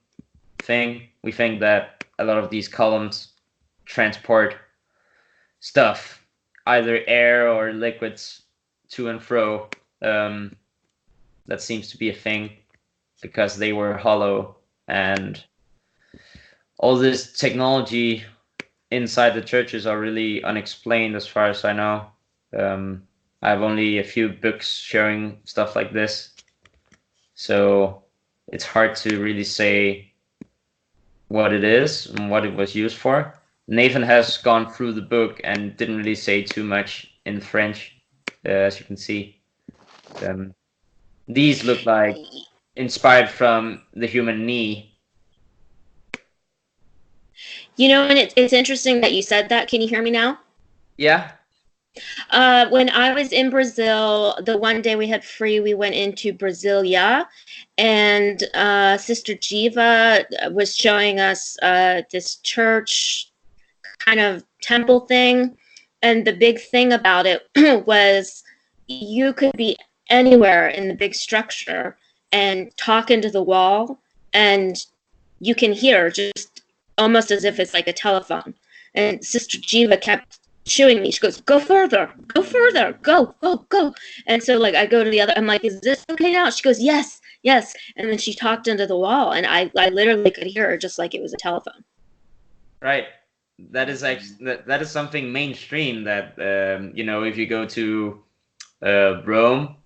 thing, we think that a lot of these columns transport stuff, either air or liquids, to and fro. That seems to be a thing because they were hollow, and all this technology inside the churches are really unexplained as far as I know. I have only a few books showing stuff like this, so it's hard to really say what it is and what it was used for. Nathan has gone through the book and didn't really say too much in French, as you can see. These look like inspired from the human knee. You know, and it's interesting that you said that. Can you hear me now? Yeah. When I was in Brazil, the one day we had free, we went into Brasilia, and Sister Jiva was showing us this church kind of temple thing. And the big thing about it was you could be anywhere in the big structure and talk into the wall, and you can hear just almost as if it's like a telephone. And Sister Jiva kept chewing me. She goes, go further, go. And so like I go to the other, I'm like, is this okay now? She goes, yes. And then she talked into the wall, and I literally could hear her just like it was a telephone. Right. That is actually that is something mainstream that you know, if you go to Rome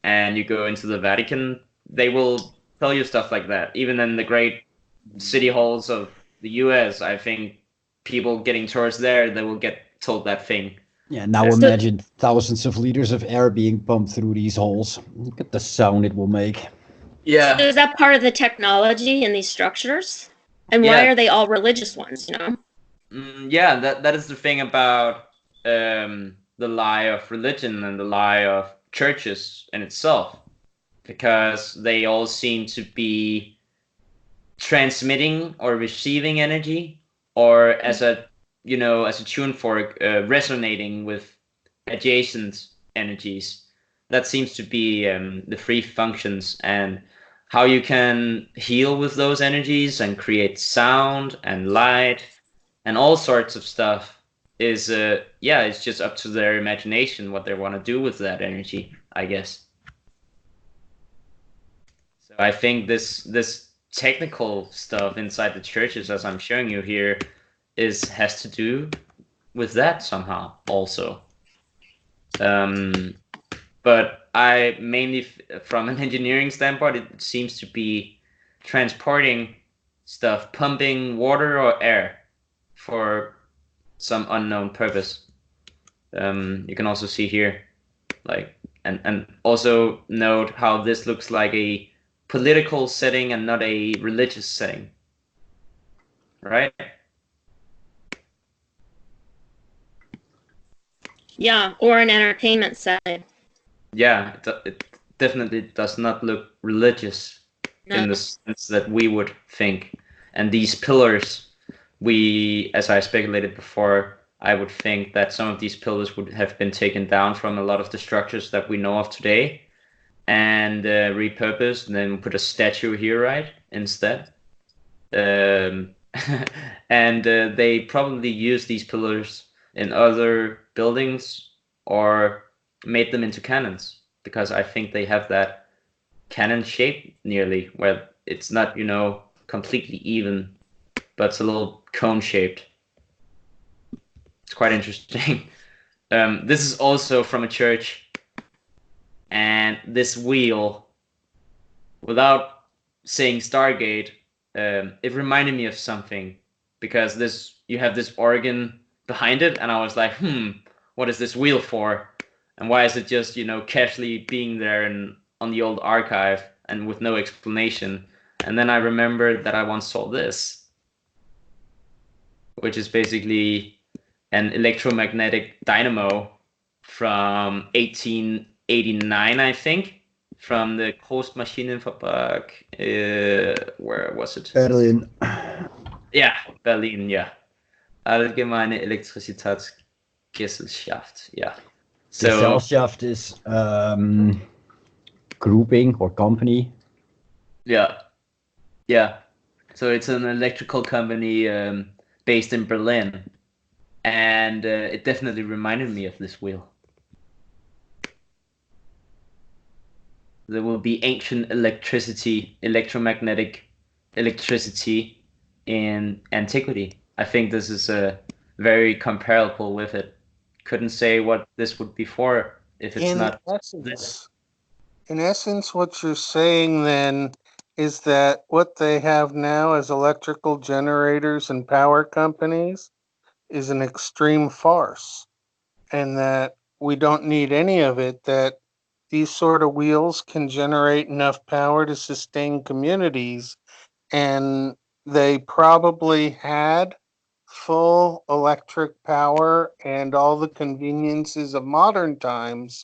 and you go into the Vatican, they will tell you stuff like that. Even in the great city halls of the US, I think people getting tours there, they will get told that thing. Yeah, now imagine thousands of liters of air being pumped through these holes. Look at the sound it will make. Yeah. So is that part of the technology in these structures? And why are they all religious ones, you know? Yeah, that is the thing about the lie of religion and the lie of churches in itself, because they all seem to be transmitting or receiving energy, or as a tune fork resonating with adjacent energies. that seems to be the three functions, and how you can heal with those energies and create sound and light and all sorts of stuff is it's just up to their imagination what they want to do with that energy, I guess. So I think this technical stuff inside the churches, as I'm showing you here, has to do with that somehow also. But I mainly, from an engineering standpoint, it seems to be transporting stuff, pumping water or air for some unknown purpose. You can also see here, like, and also note how this looks like a political setting and not a religious setting, right? Yeah, or an entertainment setting. Yeah, it definitely does not look religious in the sense that we would think. And these pillars, as I speculated before, I would think that some of these pillars would have been taken down from a lot of the structures that we know of today and repurposed, and then put a statue here, right, instead. And they probably used these pillars in other buildings or made them into cannons, because I think they have that cannon shape nearly, where it's not, completely even, but it's a little cone shaped. It's quite interesting. This is also from a church, and this wheel, without saying Stargate, it reminded me of something, because you have this organ behind it, and I was like, what is this wheel for? And why is it just, casually being there and on the old archive and with no explanation? And then I remembered that I once saw this, which is basically an electromagnetic dynamo from 1889, I think, from the Großmaschinenfabrik. Where was it? Berlin. Yeah, Berlin, yeah. Allgemeine Elektrizitätsgesellschaft, yeah. So Gesellschaft is grouping or company. Yeah. So it's an electrical company based in Berlin, and it definitely reminded me of this wheel. There will be ancient electromagnetic electricity in antiquity. I think this is very comparable with it. Couldn't say what this would be for if it's not this. In essence, what you're saying then is that what they have now as electrical generators and power companies is an extreme farce, and that we don't need any of it, that these sort of wheels can generate enough power to sustain communities, and they probably had full electric power and all the conveniences of modern times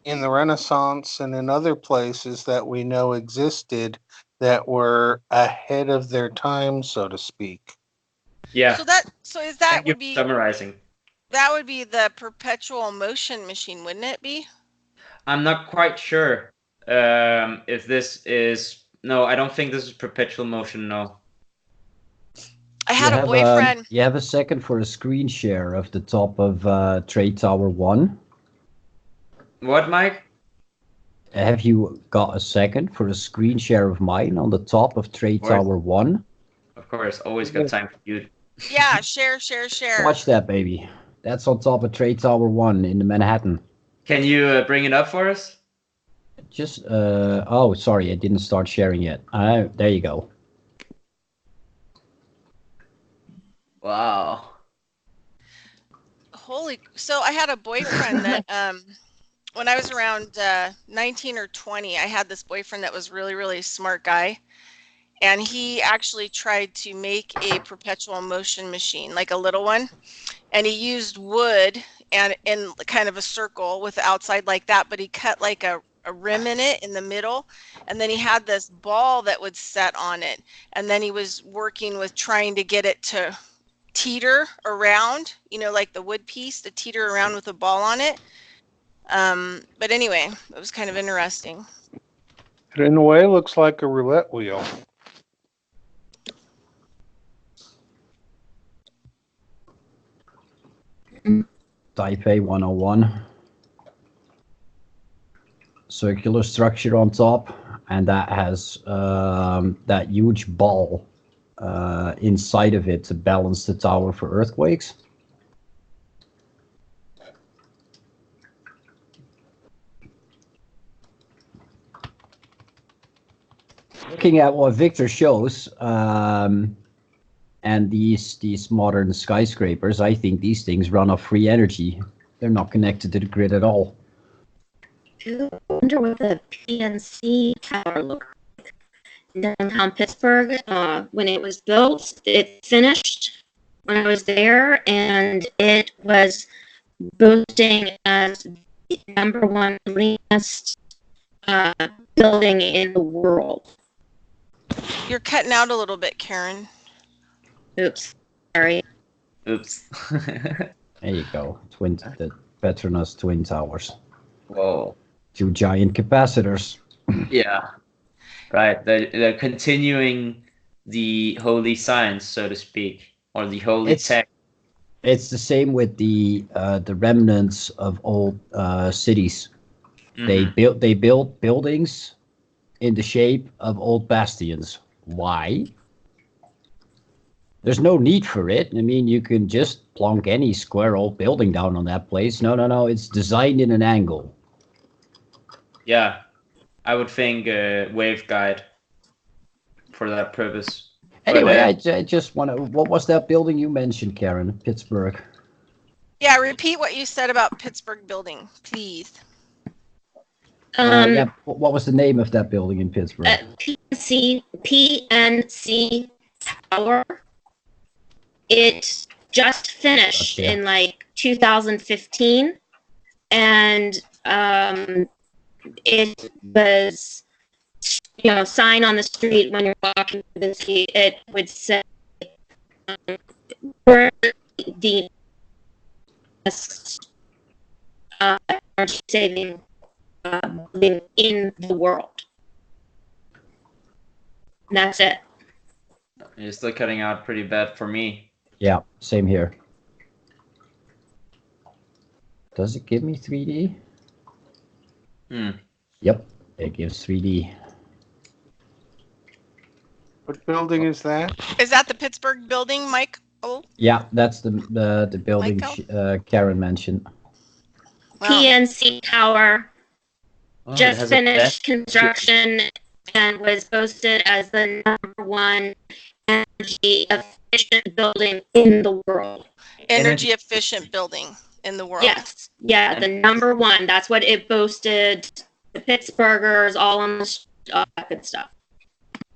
in the Renaissance and in other places that we know existed that were ahead of their time, so to speak. Yeah. That would be summarizing. That would be the perpetual motion machine, wouldn't it be? I'm not quite sure if this is. No, I don't think this is perpetual motion. No. I had a boyfriend. You have a second for a screen share of the top of Trade Tower 1. What, Mike? Have you got a second for a screen share of mine on the top of Trade Tower 1? Of course, always got time for you. Yeah, share. Watch that, baby. That's on top of Trade Tower 1 in the Manhattan. Can you bring it up for us? Just, oh, sorry, I didn't start sharing yet. There you go. Wow. So I had a boyfriend that, when I was around 19 or 20, I had this boyfriend that was really, really smart guy. And he actually tried to make a perpetual motion machine, like a little one. And he used wood and in kind of a circle with the outside like that, but he cut like a rim in it in the middle. And then he had this ball that would set on it. And then he was working with trying to get it to teeter around, like the wood piece to teeter around with a ball on it. But anyway, it was kind of interesting. It in a way looks like a roulette wheel. Taipei 101. Circular structure on top, and that has that huge ball inside of it to balance the tower for earthquakes. Looking at what Victor shows, and these modern skyscrapers, I think these things run off free energy. They're not connected to the grid at all. I wonder what the PNC tower looked like in downtown Pittsburgh when it was built. It finished when I was there, and it was boasting as the #1 greenest building in the world. You're cutting out a little bit, Karen. Oops, sorry. Oops. There you go. The Petronas Twin Towers. Whoa. 2 giant capacitors. Yeah. Right. They're continuing the holy science, so to speak, or the holy tech. It's the same with the remnants of old cities. Mm-hmm. They built buildings in the shape of old bastions. Why? There's no need for it. I mean, you can just plonk any square old building down on that place. No. It's designed in an angle. Yeah. I would think waveguide for that purpose. Anyway, But, I just want to... What was that building you mentioned, Karen? Pittsburgh. Yeah, repeat what you said about Pittsburgh Building, please. Yeah, what was the name of that building in Pittsburgh? PNC Tower. It just finished in like 2015, and it was, sign on the street when you're walking through the street. It would say, "We're the best energy saving building in the world." And that's it. You're still cutting out pretty bad for me. Yeah, same here. Does it give me 3D? Yep, it gives 3D. What building is that? Is that the Pittsburgh Building, Mike? Oh, Yeah, that's the building Karen mentioned. wow. PNC Tower Oh, it just has a finished best- construction and was posted as the #1 energy efficient building in the world. Energy efficient building in the world. Yes, yeah, the #1. That's what it boasted. The Pittsburghers, all on all that good stuff.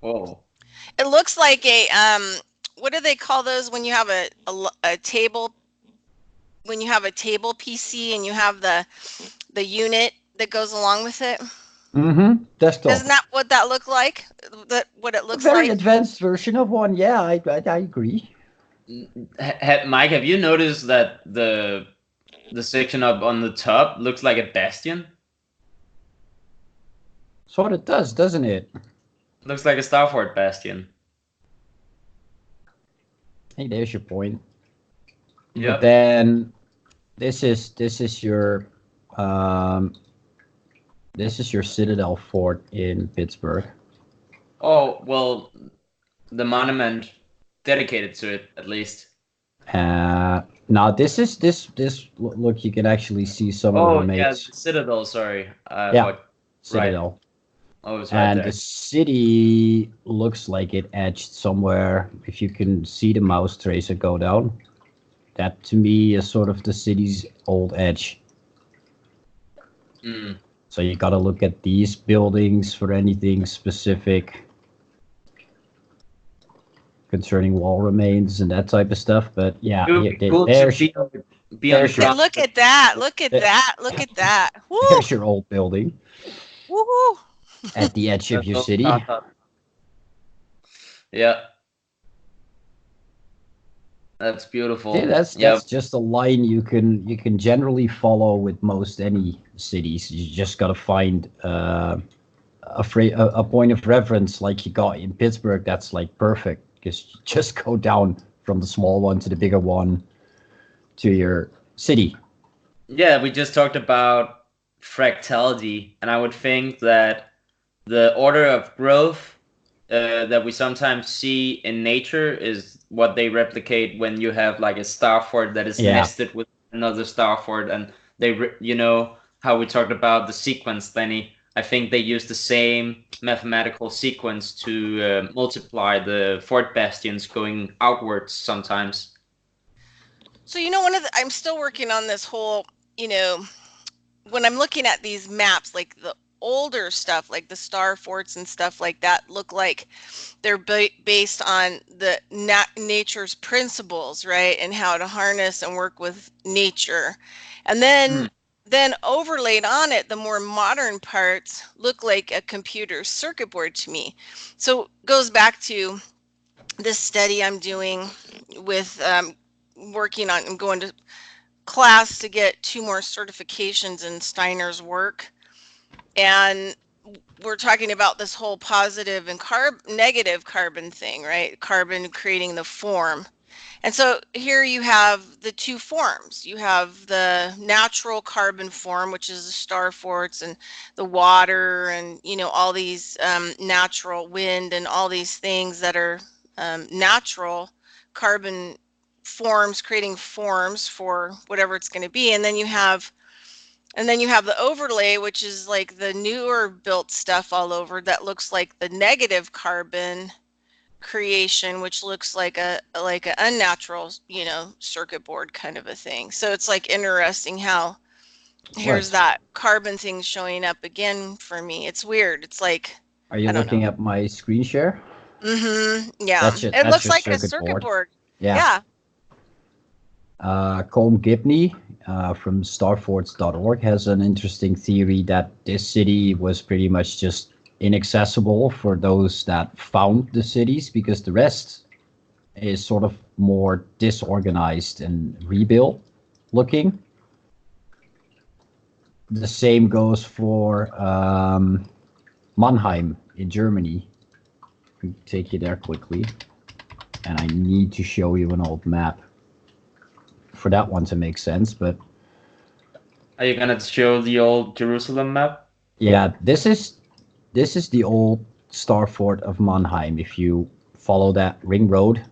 Whoa. It looks like a what do they call those when you have a table? When you have a table PC and you have the unit that goes along with it. Mm-hmm. Desktop. Isn't that what that looked like? What it looks a very like? advanced version of one. Yeah, I agree. Mike, have you noticed that the section up on the top looks like a bastion? Sort of does, doesn't it? Looks like a Starfort bastion. Hey, there's your point. Yeah. But then this is your Citadel fort in Pittsburgh. Oh, well, the monument dedicated to it, at least. Now this look, you can actually see some of the Oh, yeah, the mates. Citadel, sorry. Citadel. Right. Oh, it's right And there. the city looks like it edged somewhere. If you can see the mouse tracer go down, that to me is sort of the city's old edge. So you got to look at these buildings for anything specific concerning wall remains and that type of stuff. But yeah, Cool there's to be on the there's your- ground. Look at that! Look at that! Look at that! Woo! there's your old building Woohoo! at the edge of your city. Yeah. That's beautiful. Yeah, that's just a line you can generally follow with most any cities. You just got to find a point of reference like you got in Pittsburgh. That's like perfect because you just go down from the small one to the bigger one to your city. Yeah, we just talked about fractality, and I would think that the order of growth that we sometimes see in nature is what they replicate when you have like a star fort that is nested with another star fort, and you know how we talked about the sequence, Lenny. I think they use the same mathematical sequence to multiply the fort bastions going outwards sometimes. So, I'm still working on this whole, when I'm looking at these maps, like the older stuff, like the star forts and stuff like that, look like they're based on the nature's principles, right? And how to harness and work with nature. And then overlaid on it, the more modern parts look like a computer circuit board to me. So it goes back to this study I'm doing with working on, I'm going to class to get 2 more certifications in Steiner's work. And we're talking about this whole positive and negative carbon thing, right? Carbon creating the form. And so here you have the 2 forms. You have the natural carbon form, which is the star forts and the water and, all these natural wind and all these things that are natural carbon forms, creating forms for whatever it's going to be. And then you have the overlay, which is like the newer built stuff all over that looks like the negative carbon creation, which looks like an unnatural, circuit board kind of a thing. So it's like interesting how here's that carbon thing showing up again for me. It's weird. It's like, are you looking at my screen share? Yeah. It looks like a circuit board. Yeah. Colm Gibney from starforts.org has an interesting theory that this city was pretty much just inaccessible for those that found the cities because the rest is sort of more disorganized and rebuilt looking. The same goes for Mannheim in Germany. I'll take you there quickly. And I need to show you an old map for that one to make sense, but... Are you gonna show the old Jerusalem map? Yeah, this is the old star fort of Mannheim. If you follow that ring road,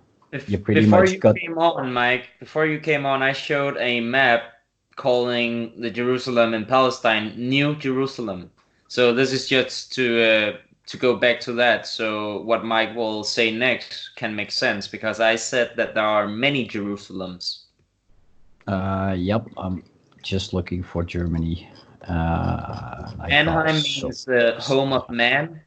you pretty much got... Came on, Mike, before you came on, I showed a map calling the Jerusalem in Palestine New Jerusalem. So this is just to go back to that. So what Mike will say next can make sense because I said that there are many Jerusalems. Yep, I'm just looking for Germany. Mannheim means the home of man,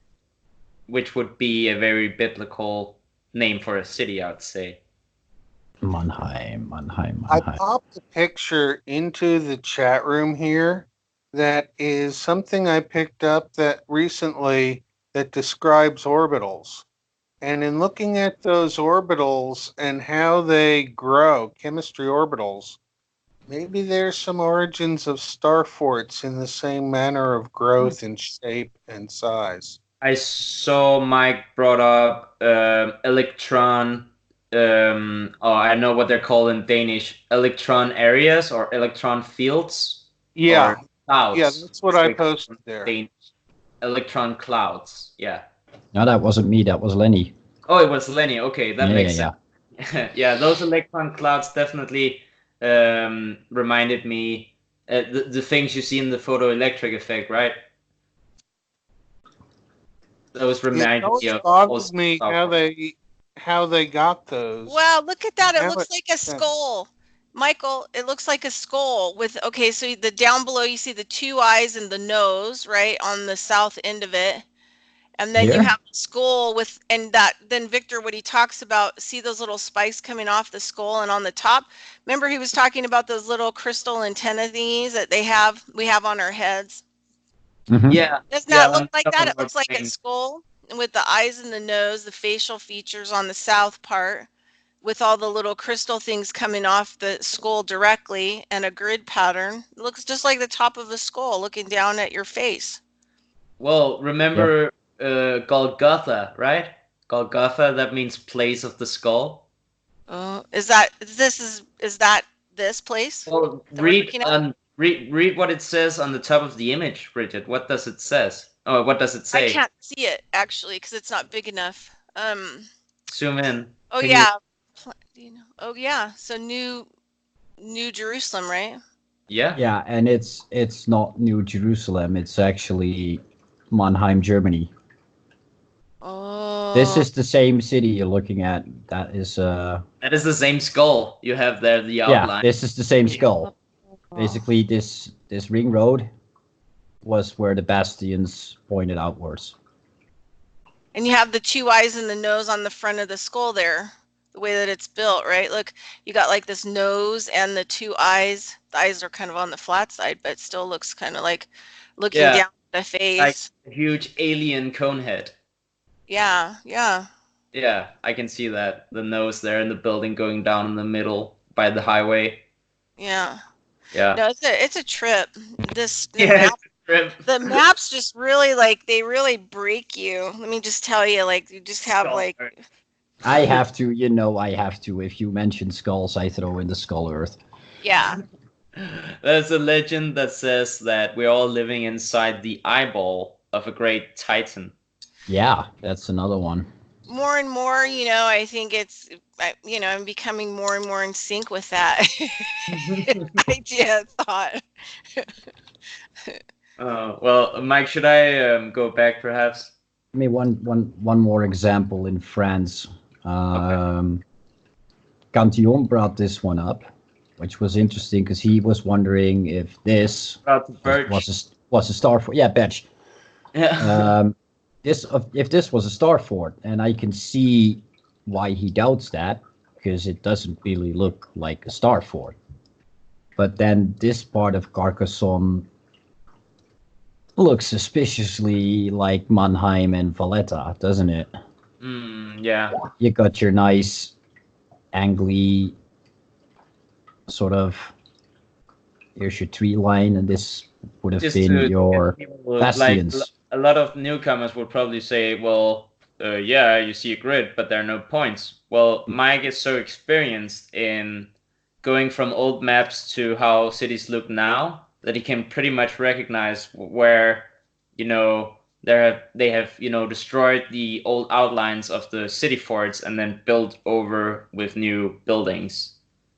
which would be a very biblical name for a city, I would say. Mannheim. I popped a picture into the chat room here that is something I picked up that recently that describes orbitals. And in looking at those orbitals and how they grow, chemistry orbitals, maybe there's some origins of star forts in the same manner of growth and shape and size. I saw Mike brought up electron. I know what they're called in Danish. Electron areas or electron fields. Yeah, or clouds. Yeah, that's what I posted there. Danish. Electron clouds. Yeah. No, that wasn't me. That was Lenny. Oh, it was Lenny. Okay, that makes sense. Yeah, those electron clouds definitely reminded me the things you see in the photoelectric effect, right? Those remind me of. Boggles me how they got those. Wow, look at that! It looks like a skull, Michael. It looks like a skull with. Okay, so the down below you see the 2 eyes and the nose, right on the south end of it, and then you have the skull with, and that. Then Victor, what he talks about, see those little spikes coming off the skull, and on the top. Remember, he was talking about those little crystal antenna thingies that we have on our heads. Mm-hmm. Yeah. Doesn't that look like that? It looks like a skull with the eyes and the nose, the facial features on the south part. with all the little crystal things coming off the skull directly and a grid pattern. It looks just like the top of a skull looking down at your face. Well, remember Golgotha, right? Golgotha, that means place of the skull. Is that this place? Well, read what it says on the top of the image, Bridgette. What does it says? Oh, what does it say? I can't see it actually because it's not big enough. Zoom in. Oh yeah. Oh yeah. So New Jerusalem, right? Yeah. Yeah, and it's not New Jerusalem. It's actually Mannheim, Germany. Oh. This is the same city you're looking at. That is the same skull you have there. The outline. Yeah, this is the same skull. Basically, this ring road was where the bastions pointed outwards. And you have the two eyes and the nose on the front of the skull there, the way that it's built, right? Look, you got like this nose and the two eyes. The eyes are kind of on the flat side, but it still looks kind of like looking down at the face. Like a huge alien cone head. Yeah, yeah. Yeah, I can see that. The nose there and the building going down in the middle by the highway. Yeah. Yeah. No, it's a trip. The maps just really they really break you. Let me just tell you, you just have I have to. If you mention skulls, I throw in the Skull Earth. Yeah. There's a legend that says that we're all living inside the eyeball of a great titan. Yeah, that's another one. More and more, I think I'm becoming more and more in sync with that idea, thought. Well, Mike, should I go back perhaps? I mean, one more example in France. Cantillon brought this one up, which was interesting because he was wondering if this was a star fort. Yeah, Birch. Yeah. If this was a star fort, and I can see why he doubts that, because it doesn't really look like a star fort. But then this part of Carcassonne looks suspiciously like Mannheim and Valletta, doesn't it? Yeah. You got your nice angly sort of, here's your tree line, and this would have been your bastions. A lot of newcomers would probably say, well, yeah, you see a grid, but there are no points. Well, Mike is so experienced in going from old maps to how cities look now that he can pretty much recognize where, they have destroyed the old outlines of the city forts and then built over with new buildings.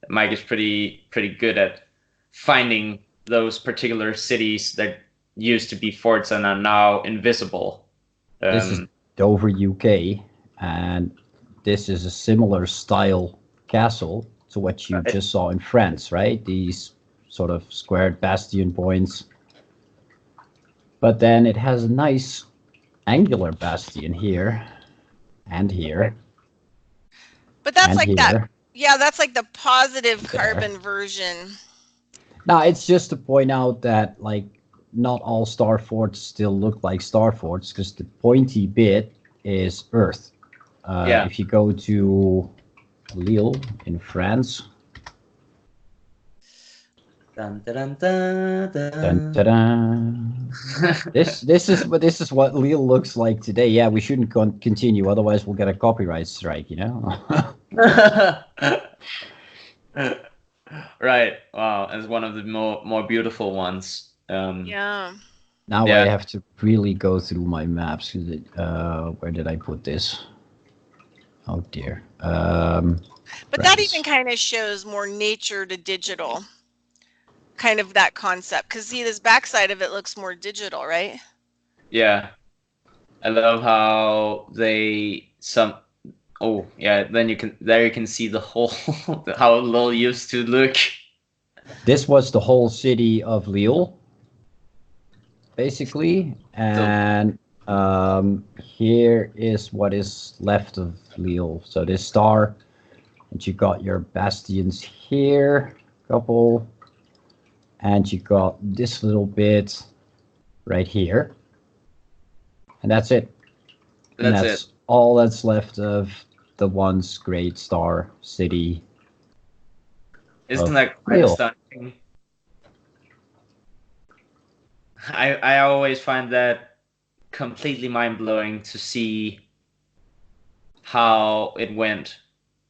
Mike is pretty good at finding those particular cities that used to be forts and are now invisible. This is Dover, UK, and this is a similar style castle to what you just saw in France, right? These sort of squared bastion points. But then it has a nice angular bastion here and here. But that's like here. That. Yeah, that's like the positive carbon version. Now, it's just to point out that, not all star forts still look like star forts, because the pointy bit is Earth. If you go to Lille in France. Dun, dun, dun, dun. Dun, dun, dun. This is what Lille looks like today. Yeah, we shouldn't continue, otherwise we'll get a copyright strike. Right. Wow, it's one of the more beautiful ones. Yeah. Now I have to really go through my maps. Where did I put this? Oh dear. But that even kind of shows more nature to digital, kind of that concept. Because see, this backside of it looks more digital, right? Yeah. I love how then you can see the whole how Lille used to look. This was the whole city of Lille, basically, and here is what is left of Lille. So this star, and you got your bastions here, couple, and you got this little bit right here, and that's it. That's it. All that's left of the once great star city. Isn't that quite real. stunning? I always find that completely mind-blowing to see how it went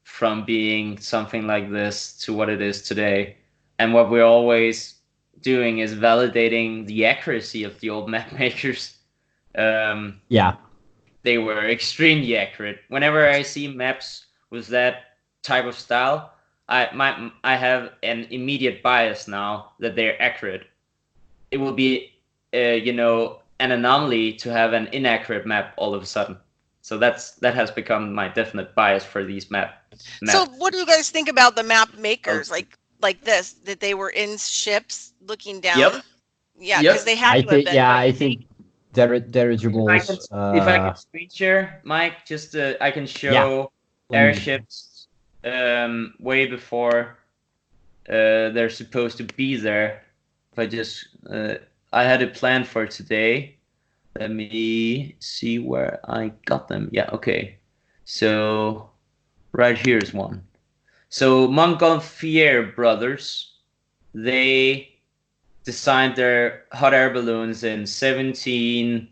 from being something like this to what it is today. And what we're always doing is validating the accuracy of the old map makers. Yeah. They were extremely accurate. Whenever I see maps with that type of style, I have an immediate bias now that they're accurate. It will be, an anomaly to have an inaccurate map all of a sudden. So that has become my definite bias for these maps. So what do you guys think about the map makers, Okay. like this, that they were in ships looking down? Yep. Yeah, Yep. because they had I to have think, been. yeah, right? I think dirigibles. If I can screen share, Mike, just I can show airships way before they're supposed to be there. If I just I had a plan for today. Let me see where I got them. Yeah, okay. So right here's one. So Montgolfier brothers, they designed their hot air balloons in 80s,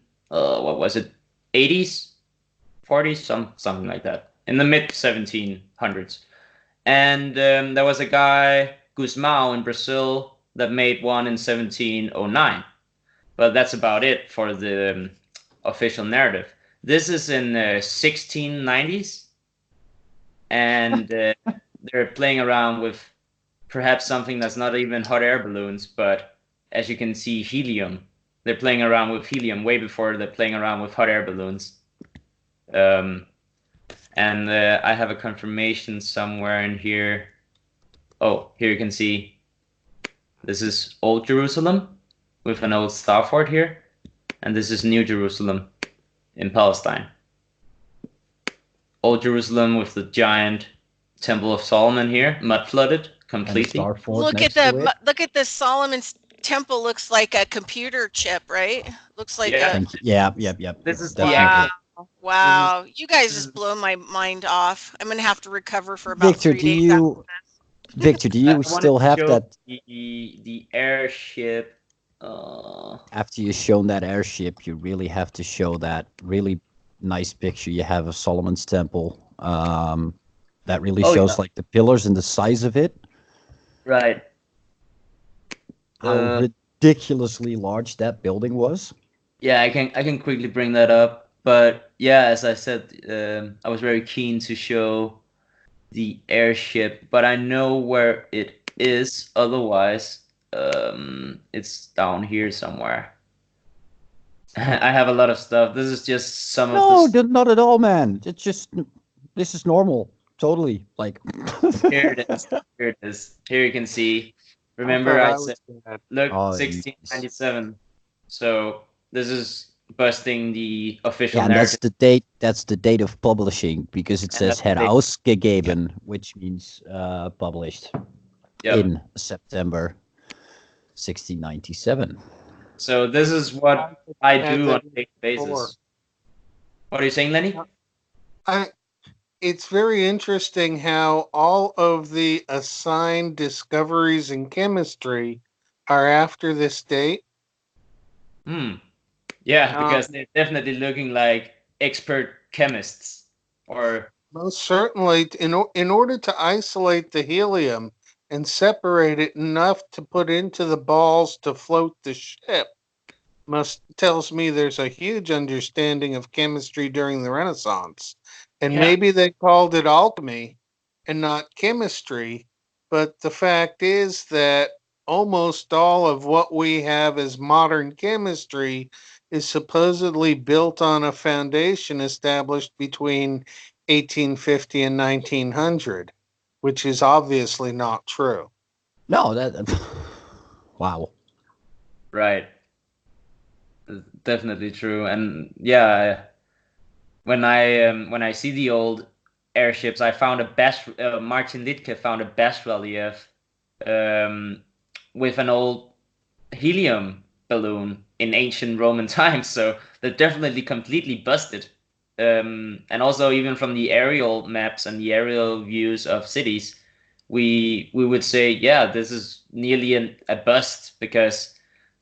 40s, something like that, in the mid 1700s. And there was a guy, Guzmão, in Brazil that made one in 1709. But that's about it for the official narrative. This is in 1690s, and they're playing around with perhaps something that's not even hot air balloons, but as you can see, helium. They're playing around with helium way before they're playing around with hot air balloons. And I have a confirmation somewhere in here. Oh, here you can see. This is Old Jerusalem with an old star fort here. And this is New Jerusalem in Palestine. Old Jerusalem with the giant Temple of Solomon here, mud flooded completely. Look at the Solomon's temple. Looks like a computer chip, right? Looks like Yep. This is wow. Wow, you guys just blow my mind off. I'm gonna have to recover for about Victor, 3 days. Victor, do you still have that? The airship. After you've shown that airship, you really have to show that really nice picture you have of Solomon's Temple. That really shows like the pillars and the size of it. Right. How ridiculously large that building was. Yeah, I can quickly bring that up. But yeah, as I said, I was very keen to show the airship, but I know where it is. Otherwise, it's down here somewhere. I have a lot of stuff. This is just some of the... No, not at all, man. It's just, this is normal. Totally. Like... Here it is. Here it is. Here you can see. Remember I said, look, 1697. So this is busting the official narrative. That's the date of publishing, because it says herausgegeben, which means published in September 1697. So this is what I do on a daily basis. What are you saying, Lenny? It's very interesting how all of the assigned discoveries in chemistry are after this date. Yeah, because they're definitely looking like expert chemists. Or most certainly, in order to isolate the helium and separate it enough to put into the balls to float the ship, tells me there's a huge understanding of chemistry during the Renaissance. And maybe they called it alchemy and not chemistry, but the fact is that almost all of what we have as modern chemistry is supposedly built on a foundation established between 1850 and 1900, which is obviously not true. No, wow. Right. Definitely true. And yeah, when I see the old airships, I found Martin Littke found a bas relief with an old helium balloon in ancient Roman times. So they're definitely completely busted. and also even from the aerial maps and the aerial views of cities, we would say, yeah, this is nearly a bust, because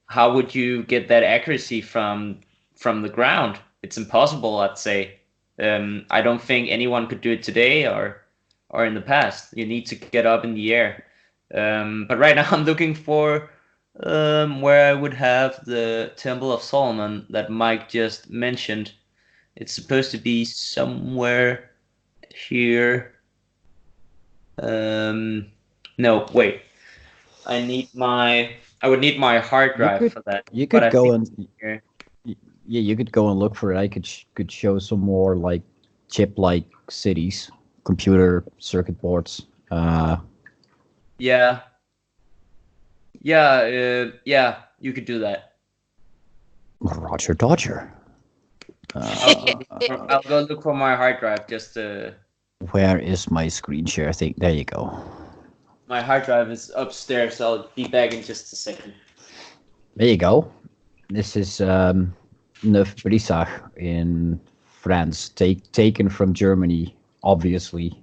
how would you get that accuracy from the ground? It's impossible, I'd say. I don't think anyone could do it today or in the past. You need to get up in the air. But right now I'm looking for where I would have the Temple of Solomon that Mike just mentioned. It's supposed to be somewhere here. No, wait. I would need my hard drive for that. You but could I go think and here. yeah, you could go and look for it. I could show some more like chip-like cities, computer circuit boards. Yeah, you could do that. Roger Dodger. I'll go look for my hard drive. Where is my screen share thing? There you go. My hard drive is upstairs. So I'll be back in just a second. There you go. This is Neuf Brisach in France, taken from Germany, obviously.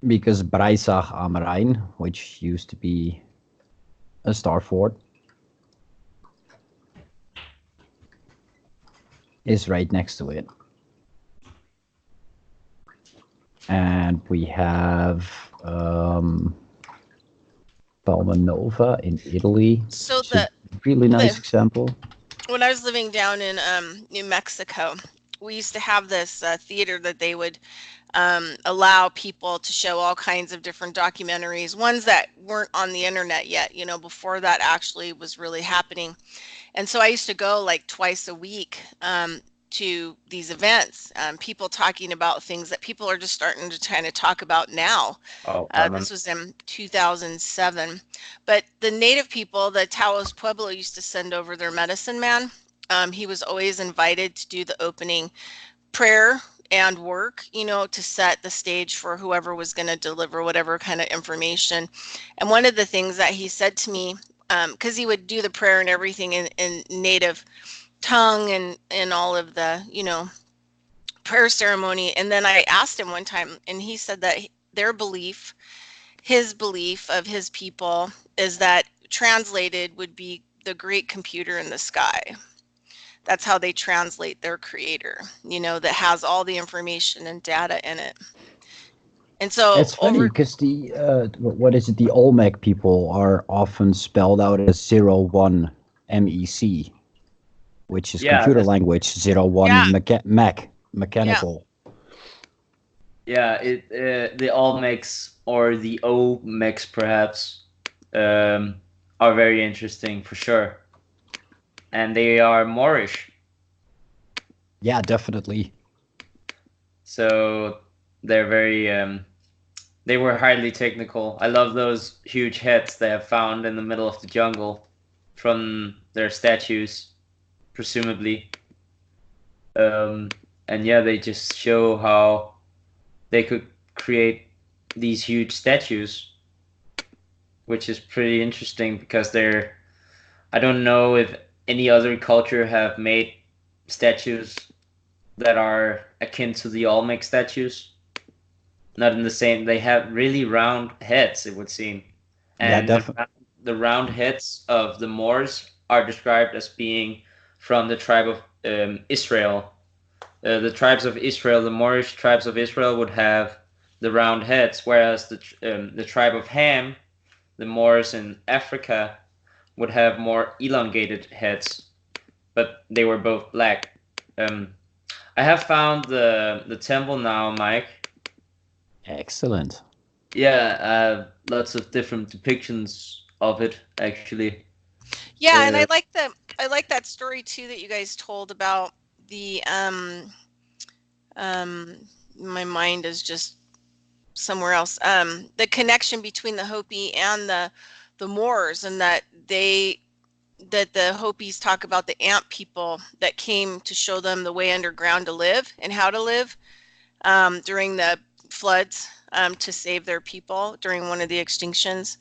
Because Breisach am Rhein, which used to be a star fort, is right next to it. And we have Palma Nova in Italy. So It's a really nice example. When I was living down in New Mexico, we used to have this theater that they would allow people to show all kinds of different documentaries, ones that weren't on the internet yet, you know, before that actually was really happening. And so I used to go like twice a week to these events, people talking about things that people are just starting to kind of talk about now. This was in 2007. But the native people, the Taos Pueblo, used to send over their medicine man. He was always invited to do the opening prayer and work, you know, to set the stage for whoever was going to deliver whatever kind of information. And one of the things that he said to me, because he would do the prayer and everything in native tongue and all of the, you know, prayer ceremony. And then I asked him one time, and he said that their belief, his belief of his people, is that translated would be the great computer in the sky. That's how they translate their creator, you know, that has all the information and data in it. And so it's funny because what is it? The Olmec people are often spelled out as 01 MEC, which is computer language. 01 mechanical. Yeah, the Olmecs or the Omecs perhaps are very interesting for sure. And they are Moorish. Yeah, definitely. So they're very, they were highly technical. I love those huge heads they have found in the middle of the jungle from their statues, presumably. And yeah, they just show how they could create these huge statues, which is pretty interesting because I don't know if any other culture have made statues that are akin to the Olmec statues. Not in the same. They have really round heads, it would seem. And the round heads of the Moors are described as being from the tribe of Israel. The tribes of Israel, the Moorish tribes of Israel, would have the round heads, whereas the tribe of Ham, the Moors in Africa, would have more elongated heads, but they were both black. I have found the temple now, Mike. Excellent. Yeah, lots of different depictions of it, actually. Yeah, and I like that story too that you guys told about the my mind is just somewhere else. The connection between the Hopi and the Moors, and that the Hopis talk about the ant people that came to show them the way underground to live and how to live during the floods to save their people during one of the extinctions.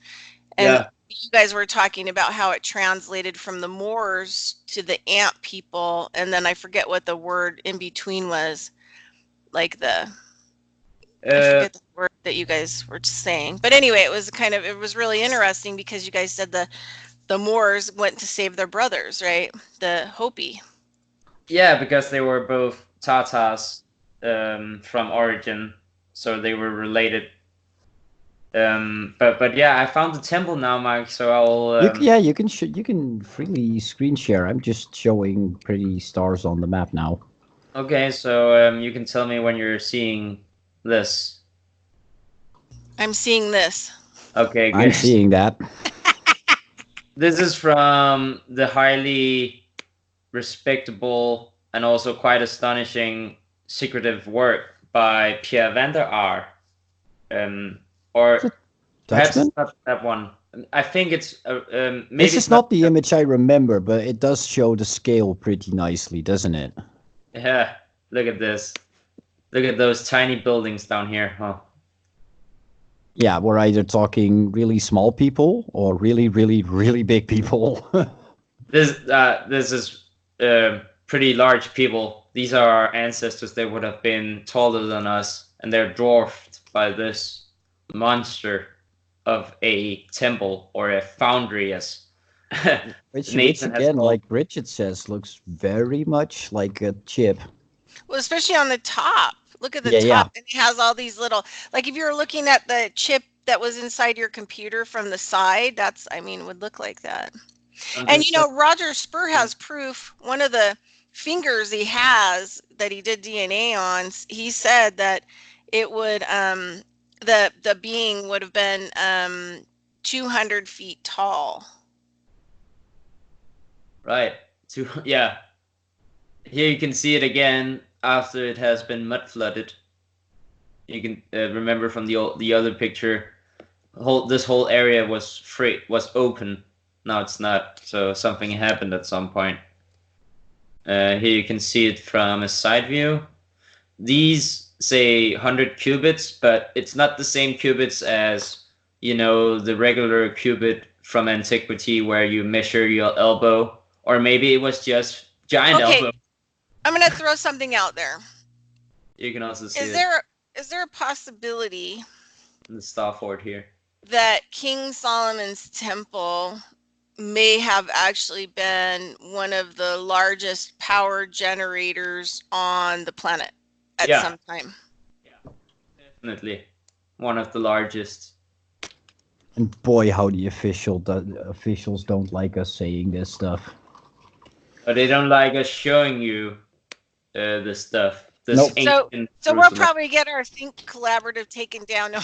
And you guys were talking about how it translated from the Moors to the ant people, and then I forget what the word in between was, like I forget the word that you guys were saying. But anyway, it was really interesting because you guys said the Moors went to save their brothers, right? The Hopi. Yeah, because they were both Tatars from origin, so they were related. But yeah, I found the temple now, Mike. So I'll. You can freely screen share. I'm just showing pretty stars on the map now. Okay, so you can tell me when you're seeing this. I'm seeing this. Okay, good. I'm seeing that. This is from the highly respectable and also quite astonishing secretive work by Pierre van der Aar. Or perhaps Dutchman? not that one. I think it's maybe This it's is not the image I remember, but it does show the scale pretty nicely, doesn't it? Yeah, look at this. Look at those tiny buildings down here. Oh. Yeah, we're either talking really small people or really, really, really big people. This is pretty large people. These are our ancestors. They would have been taller than us, and they're dwarfed by this monster of a temple or a foundry, as which Nathan has again, called. like Bridgette says, looks very much like a chip. Well, especially on the top. Look at the Yeah, top. And it has all these little, like if you were looking at the chip that was inside your computer from the side, would look like that. And Roger Spur has proof. One of the fingers he has that he did DNA on, he said that it would, the being would have been 200 feet tall. Right. Yeah. Here you can see it again after it has been mud flooded. You can remember from the other picture, this whole area was open. Now it's not. So something happened at some point. Here you can see it from a side view. These say 100 cubits, but it's not the same cubits as the regular cubit from antiquity where you measure your elbow, or maybe it was just giant elbow. I'm gonna throw something out there. You can also see is there a possibility in the star fort here that King Solomon's temple may have actually been one of the largest power generators on the planet at some time? Yeah, definitely one of the largest. And boy, how the officials don't like us saying this stuff. But they don't like us showing you this stuff. Nope. So we'll probably get our Think Collaborative taken down. No.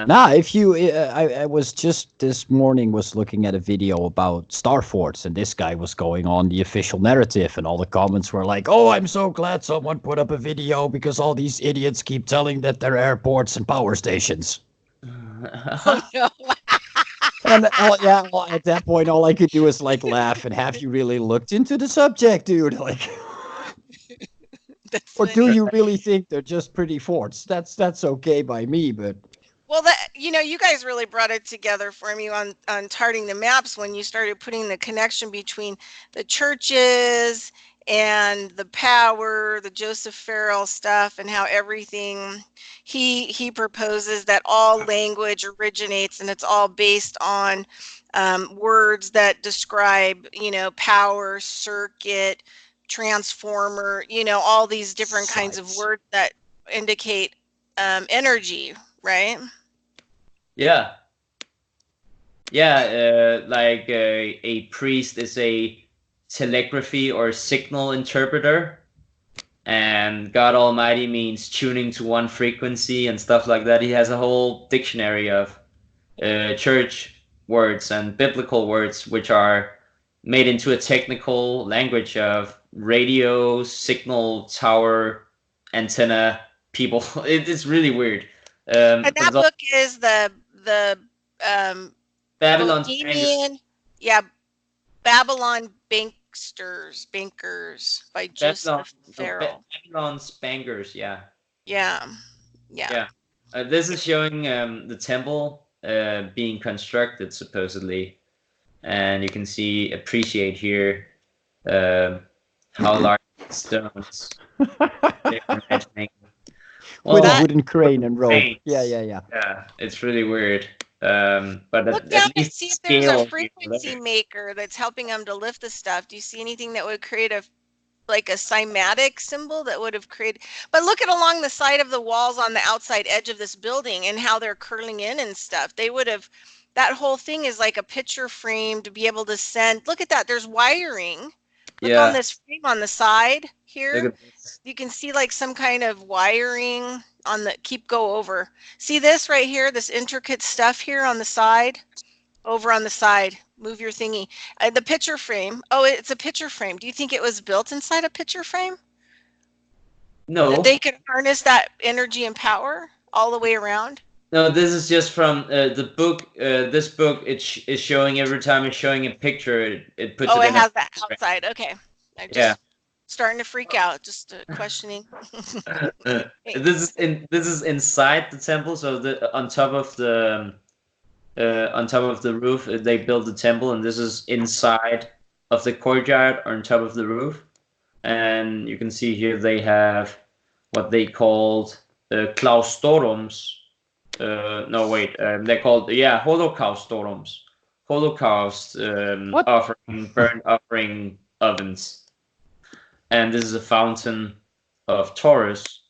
Nah, if you, I was just this morning was looking at a video about star forts, and this guy was going on the official narrative, and all the comments were like, "Oh, I'm so glad someone put up a video because all these idiots keep telling that they're airports and power stations." Oh, no. And at that point, all I could do is like laugh and have you really looked into the subject, dude? Like, or do you really think they're just pretty forts? That's okay by me, but. Well, you guys really brought it together for me on charting the maps when you started putting the connection between the churches and the power, the Joseph Farrell stuff, and how everything he proposes that all language originates and it's all based on words that describe, power, circuit, transformer, all these different kinds of words that indicate energy, right? Yeah. Like a priest is a telegraphy or signal interpreter, and God Almighty means tuning to one frequency and stuff like that. He has a whole dictionary of church words and biblical words, which are made into a technical language of radio, signal, tower, antenna, people. It's really weird. And that book is the Babylon's Bohemian, Babylon Bankers by Joseph Farrell. Babylon Spangers, Yeah. This is showing the temple being constructed supposedly, and you can appreciate here how large stones they're imagining. With a That- wooden crane and rope. Cranes. Yeah, yeah, yeah. Yeah, it's really weird. But Look at down and least see if there's scale a here, frequency maker that's helping them to lift the stuff. Do you see anything that would create a like a cymatic symbol that would have created? But look at along the side of the walls on the outside edge of this building and how they're curling in and stuff. They would have, that whole thing is like a picture frame to be able to send. Look at that. There's wiring. Look on this frame on the side here. Look at this. You can see like some kind of wiring on the, go over. See this right here, this intricate stuff here on the side, over on the side. Move your thingy. The picture frame. Oh, it's a picture frame. Do you think it was built inside a picture frame? No. That they could harness that energy and power all the way around? No, this is just from the book. This book, is showing every time it's showing a picture, it puts Oh, it it in has that outside. Okay. I'm just Yeah. starting to freak out, just questioning. This is inside the temple, so on top of the roof they built the temple, and this is inside of the courtyard on top of the roof. And you can see here they have what they called claustorums. No, wait, they're called holocaustorums. Holocaust burnt offering ovens. And this is a fountain of Taurus,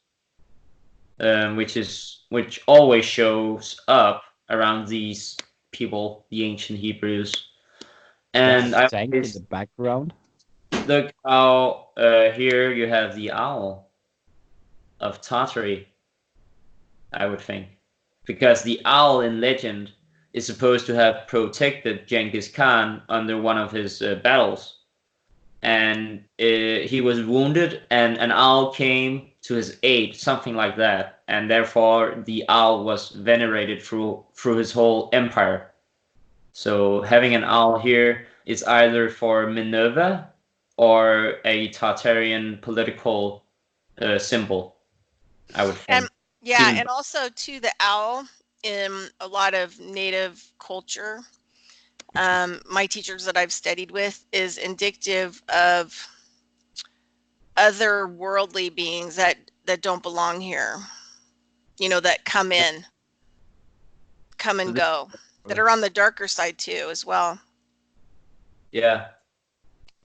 which always shows up around these people, the ancient Hebrews. And That tank in the background. Look how here you have the owl of Tartary, I would think, because the owl in legend is supposed to have protected Jinks Khan under one of his battles. And he was wounded, and an owl came to his aid, something like that, and therefore the owl was venerated through his whole empire. So having an owl here is either for Minerva or a Tartarian political symbol, I would think. And also too, the owl in a lot of native culture, my teachers that I've studied with, is indicative of other worldly beings that don't belong here, that come and go, that are on the darker side too as well. Yeah.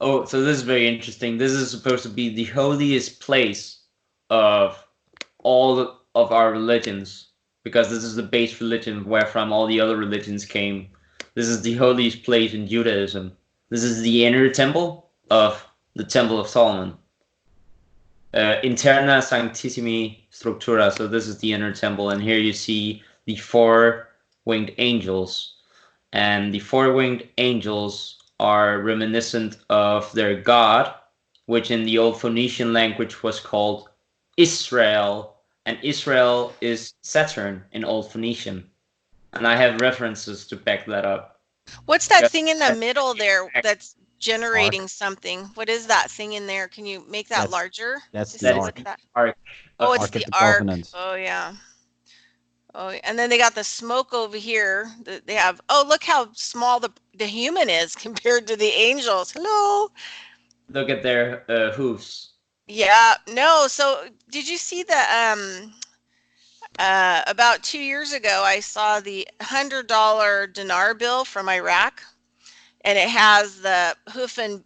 Oh, so this is very interesting. This is supposed to be the holiest place of all of our religions, because this is the base religion where from all the other religions came. This is the holiest place in Judaism. This is the inner temple of the Temple of Solomon. Interna Sanctissimi Structura. So this is the inner temple, and here you see the four-winged angels. And the four-winged angels are reminiscent of their god, which in the old Phoenician language was called Israel. And Israel is Saturn in Old Phoenician. And I have references to back that up. What's that thing in the middle there that's generating something? What is that thing in there? Can you make that larger? That's the ark. Oh, it's Ark of the the ark. Covenant. Oh, yeah. Oh, and then they got the smoke over here. They have, oh, look how small the human is compared to the angels. Hello. Look at their hooves. Yeah, no. So did you see the about 2 years ago, I saw the $100 dinar bill from Iraq, and it has the hoof and,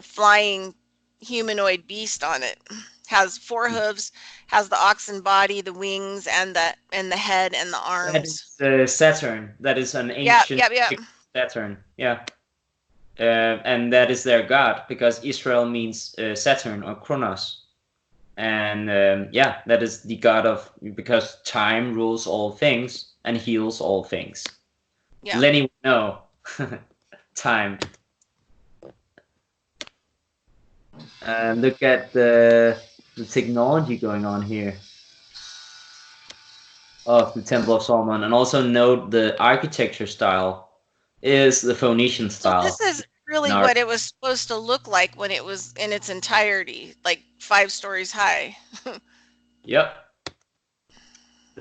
flying humanoid beast on it. Has 4 hooves, has the oxen body, the wings, and the head and the arms. That is Saturn. That is an ancient Saturn. Yeah. And that is their god, because Israel means Saturn or Kronos. And that is the god of, because time rules all things and heals all things. Yeah. Lenny, no. Time. And look at the technology going on here of the Temple of Solomon, and also note the architecture style is the Phoenician style. So this is really what it was supposed to look like when it was in its entirety, like 5 stories high. Yep.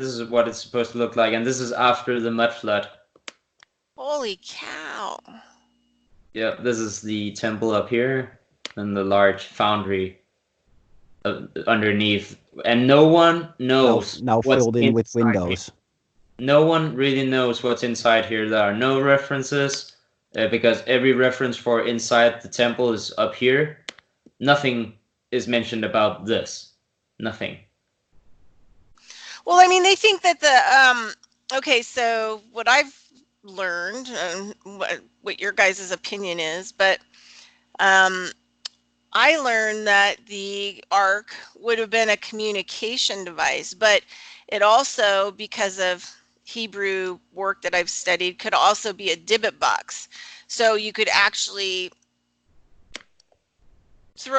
This is what it's supposed to look like, and this is after the mud flood. Holy cow. Yeah, this is the temple up here, and the large foundry underneath, and no one knows Now what's filled in with inside windows. here. No one really knows what's inside here. There are no references, because every reference for inside the temple is up here. Nothing is mentioned about this. Nothing. Well, I mean, they think that the okay, so what I've learned, what your guys' opinion is, but I learned that the Ark would have been a communication device, but it also, because of Hebrew work that I've studied, could also be a divot box. So you could actually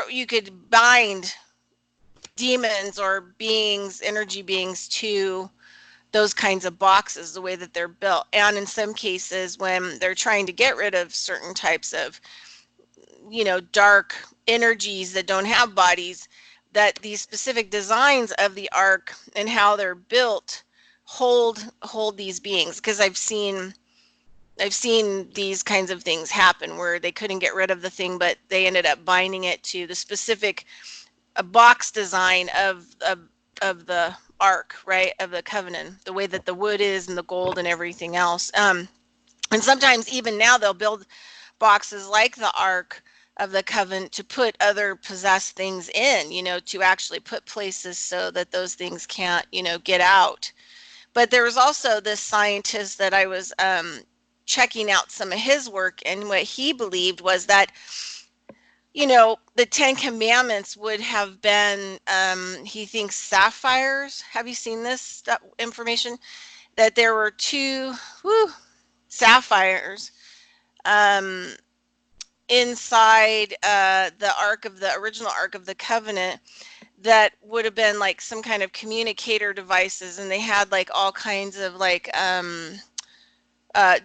you could bind demons or beings, energy beings, to those kinds of boxes, the way that they're built. And in some cases, when they're trying to get rid of certain types of, dark energies that don't have bodies, that these specific designs of the Ark and how they're built hold these beings. Because I've seen these kinds of things happen where they couldn't get rid of the thing, but they ended up binding it to the specific box design of the Ark, right, of the covenant, the way that the wood is and the gold and everything else. And sometimes even now they'll build boxes like the Ark of the covenant to put other possessed things in, to actually put places so that those things can't, get out. But there was also this scientist that I was checking out some of his work, and what he believed was that, the 10 Commandments would have been, he thinks, sapphires. Have you seen this information? That there were two sapphires inside the original Ark of the Covenant that would have been like some kind of communicator devices, and they had like all kinds of like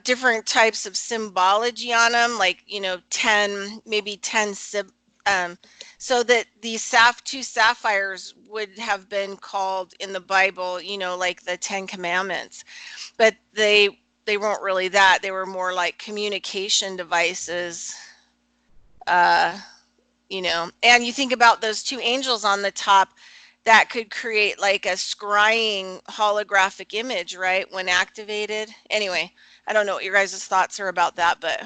different types of symbology on them, like 10 so that these two sapphires would have been called in the Bible, like the 10 Commandments, but they weren't really that. They were more like communication devices. And you think about those two angels on the top that could create like a scrying holographic image, right, when activated. Anyway, I don't know what your guys' thoughts are about that, but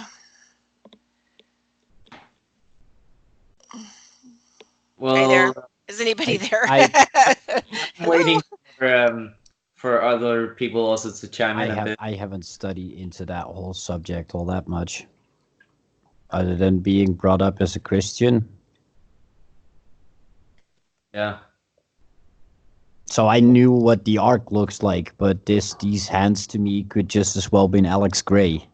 Well, hey there. Is anybody there? I'm waiting for other people also to chime in a bit. I haven't studied into that whole subject all that much, other than being brought up as a Christian. Yeah. So I knew what the Ark looks like, but these hands to me could just as well been Alex Gray.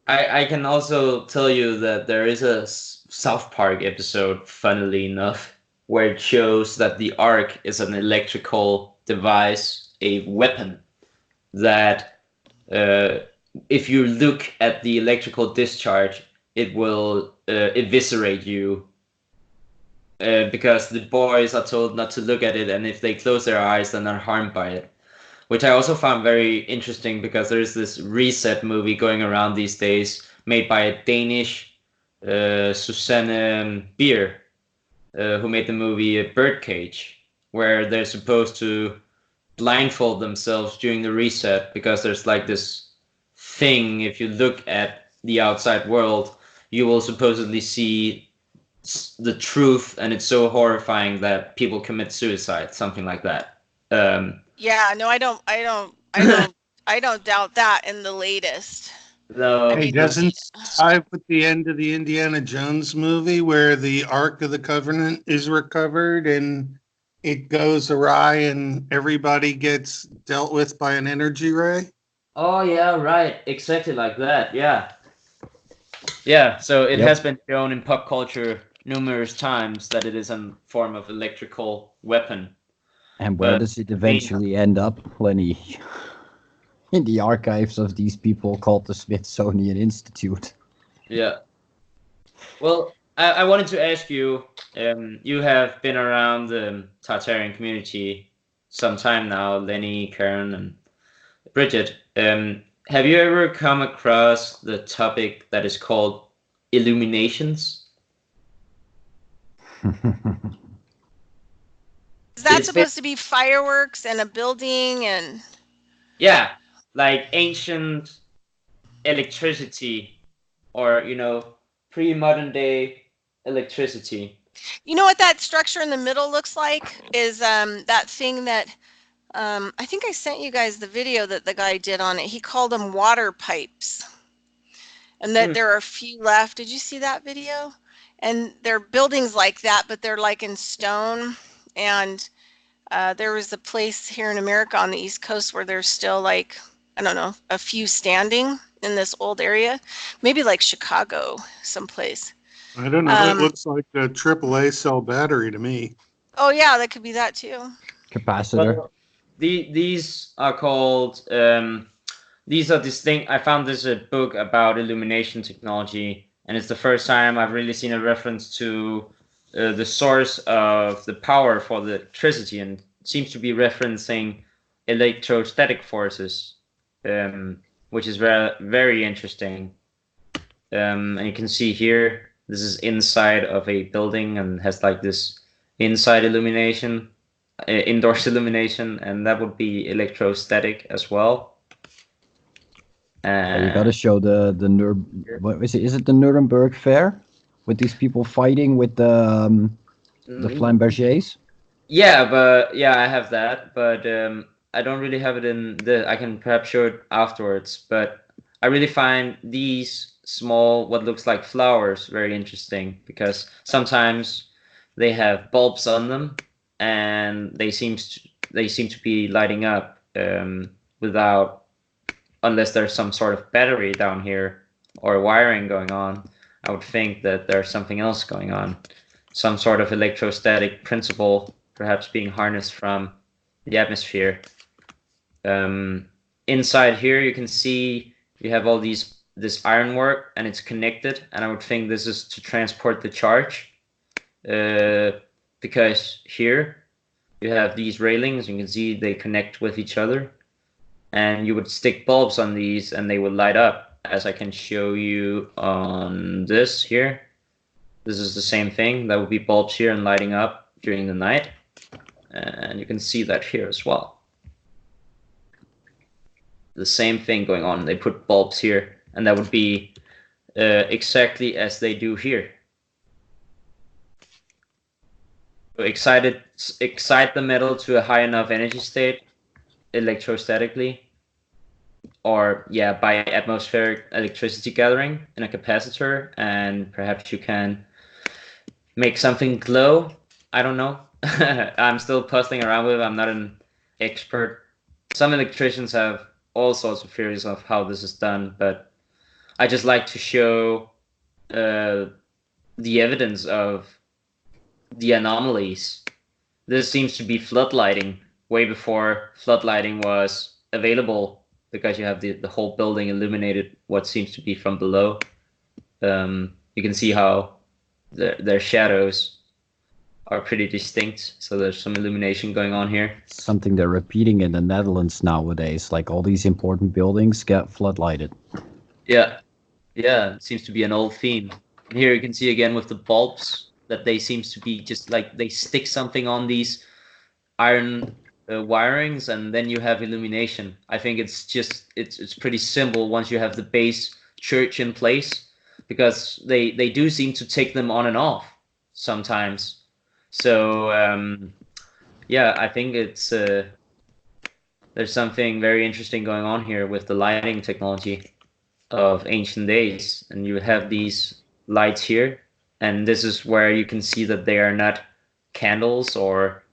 I can also tell you that there is a South Park episode, funnily enough, where it shows that the Ark is an electrical device, a weapon, that if you look at the electrical discharge, it will eviscerate you, because the boys are told not to look at it, and if they close their eyes, then they're harmed by it. Which I also found very interesting, because there is this Reset movie going around these days, made by a Danish Susanne Bier, who made the movie Birdcage, where they're supposed to blindfold themselves during the reset, because there's like this thing, if you look at the outside world, you will supposedly see the truth, and it's so horrifying that people commit suicide, something like that. Yeah, no, I don't doubt that in the latest. No, Hey, doesn't tie with the end of the Indiana Jones movie where the Ark of the Covenant is recovered and it goes awry and everybody gets dealt with by an energy ray? Oh yeah, right, exactly like that. Yeah, so it has been shown in pop culture numerous times that it is a form of electrical weapon. And where does it eventually end up, Lenny? In the archives of these people called the Smithsonian Institute. Yeah. Well, I wanted to ask you, you have been around the Tartarian community some time now, Lenny, Karen, and Bridgette. Have you ever come across the topic that is called illuminations? Is that It's supposed to be fireworks and a building and? Yeah, like ancient electricity, or pre-modern day electricity. You know what that structure in the middle looks like? Is that thing that I think I sent you guys the video that the guy did on it. He called them water pipes, and that there are a few left. Did you see that video? And they're buildings like that, but they're like in stone. And there was a place here in America on the East Coast where there's still like, I don't know, a few standing in this old area, maybe like Chicago, someplace. I don't know. It looks like a AAA cell battery to me. Oh yeah, that could be that too. Capacitor. Well, these are called. These are distinct. I found this a book about illumination technology, and it's the first time I've really seen a reference to the source of the power for the electricity, and it seems to be referencing electrostatic forces, which is very, very interesting. And you can see here, this is inside of a building and has like this inside illumination, indoors illumination, and that would be electrostatic as well. You got to show the what is it? Is it the Nuremberg Fair with these people fighting with the Flambergers? Yeah, but yeah, I have that, but I don't really have it in the. I can perhaps show it afterwards, but I really find these small, what looks like flowers, very interesting, because sometimes they have bulbs on them, and they seem to be lighting up without, unless there's some sort of battery down here or wiring going on. I would think that there's something else going on, some sort of electrostatic principle perhaps being harnessed from the atmosphere. Inside here you can see you have all this ironwork, and it's connected, and I would think this is to transport the charge, because here you have these railings. You can see they connect with each other, and you would stick bulbs on these and they would light up, as I can show you on this here. This is the same thing. That would be bulbs here and lighting up during the night, and you can see that here as well. The same thing going on. They put bulbs here, and that would be exactly as they do here. So excite the metal to a high enough energy state electrostatically, or yeah, by atmospheric electricity gathering in a capacitor, and perhaps you can make something glow. I don't know. I'm still puzzling around with it. I'm not an expert. Some electricians have all sorts of theories of how this is done, but I just like to show the evidence of the anomalies. This seems to be floodlighting way before floodlighting was available, because you have the whole building illuminated what seems to be from below. You can see how their shadows are pretty distinct, so there's some illumination going on here. Something they're repeating in the Netherlands nowadays, like all these important buildings get floodlighted. Yeah, it seems to be an old theme. And here you can see again with the bulbs that they seems to be just like they stick something on these iron wirings, and then you have illumination. I think it's pretty simple once you have the base church in place, because they do seem to take them on and off sometimes. So yeah, I think it's there's something very interesting going on here with the lighting technology of ancient days. And you have these lights here, and this is where you can see that they are not candles or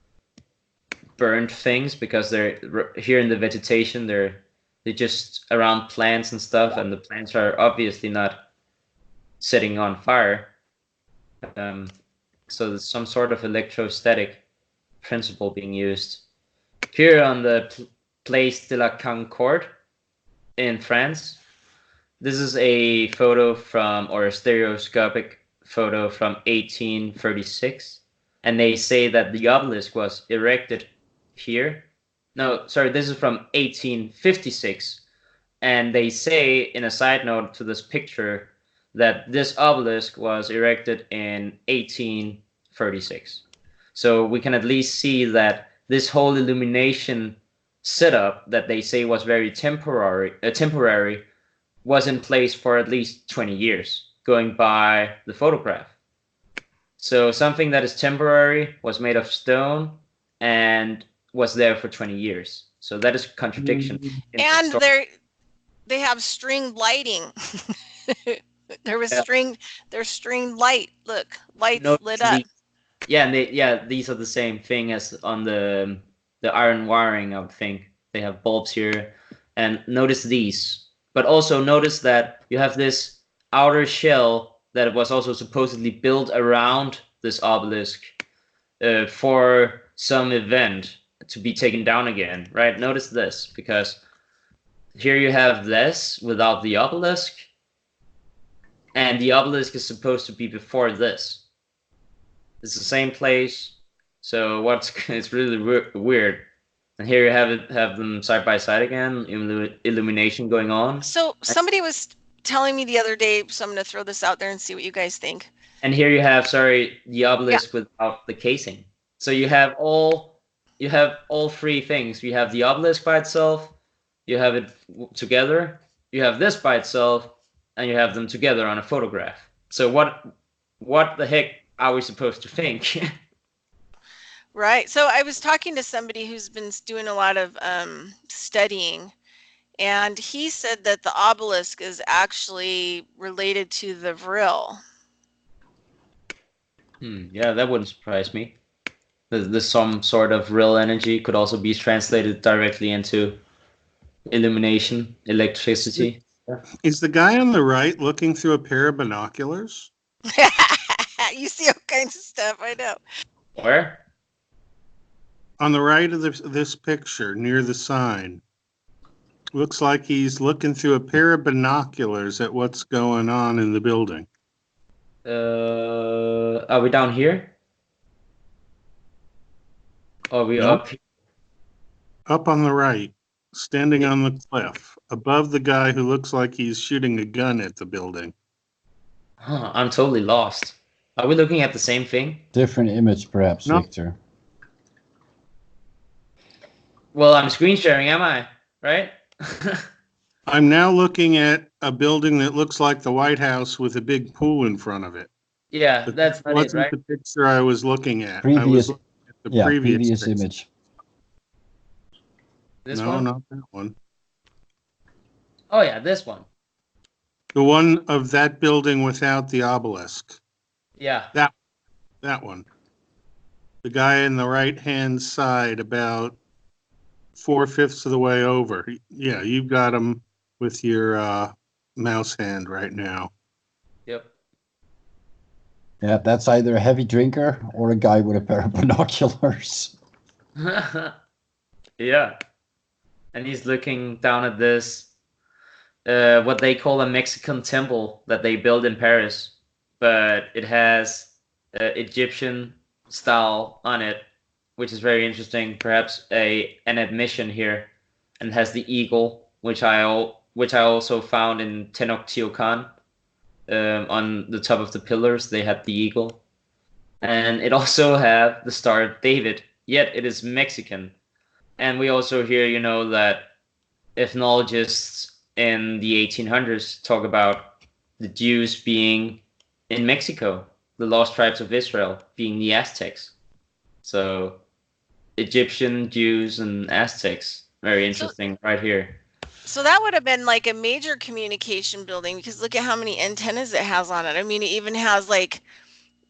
burned things, because they're here in the vegetation. They're just around plants and stuff, and the plants are obviously not setting on fire. So there's some sort of electrostatic principle being used. Here on the Place de la Concorde in France, this is a photo from, or a stereoscopic photo from 1836. And they say that the obelisk was erected here No, sorry, this is from 1856. And they say, in a side note to this picture, that this obelisk was erected in 1836. So we can at least see that this whole illumination setup that they say was very temporary was in place for at least 20 years, going by the photograph. So something that is temporary was made of stone and was there for 20 years. So that is a contradiction. And they have string lighting. There's string light. Look, lights lit up. Yeah, and these are the same thing as on the iron wiring, I would think. They have bulbs here. And notice these. But also notice that you have this outer shell that was also supposedly built around this obelisk for some event to be taken down again, right? Notice this, because here you have this without the obelisk, and the obelisk is supposed to be before this. It's the same place, so it's really weird. And here you have them side by side again, illumination going on. So somebody was telling me the other day, so I'm going to throw this out there and see what you guys think. And here you have, the obelisk without the casing. So you have all three things. You have the obelisk by itself, you have it together, you have this by itself, and you have them together on a photograph. So what the heck are we supposed to think? Right. So I was talking to somebody who's been doing a lot of studying, and he said that the obelisk is actually related to the vril. Yeah, that wouldn't surprise me. There's some sort of real energy could also be translated directly into illumination, electricity. Is the guy on the right looking through a pair of binoculars? You see all kinds of stuff, I know. Where? On the right of this picture, near the sign. Looks like he's looking through a pair of binoculars at what's going on in the building. Are we down here? Or are we up here? Up on the right, standing on the cliff, above the guy who looks like he's shooting a gun at the building. Huh, I'm totally lost. Are we looking at the same thing? Different image, perhaps, No. Victor. Well, I'm screen sharing, am I? Right? I'm now looking at a building that looks like the White House with a big pool in front of it. Yeah, But that's that not it, wasn't right? the picture I was looking at. I Previous, was looking at the previous picture. image. This No, one? not that one. Oh yeah, this one. The one of that building without the obelisk. Yeah. That one. The guy in the right-hand side, about 4/5 of the way over. Yeah, you've got him with your mouse hand right now. Yep. Yeah, that's either a heavy drinker or a guy with a pair of binoculars. Yeah. And he's looking down at this, what they call a Mexican temple that they built in Paris, but it has Egyptian style on it, which is very interesting. Perhaps an admission here, and has the eagle, which I also found in Tenochtitlan. On the top of the pillars, they had the eagle, and it also had the Star of David. Yet it is Mexican, and we also hear, that ethnologists in the 1800s talk about the Jews being in Mexico, the lost tribes of Israel being the Aztecs. So Egyptian, Jews, and Aztecs. Very interesting right here. So that would have been like a major communication building, because look at how many antennas it has on it. I mean, it even has like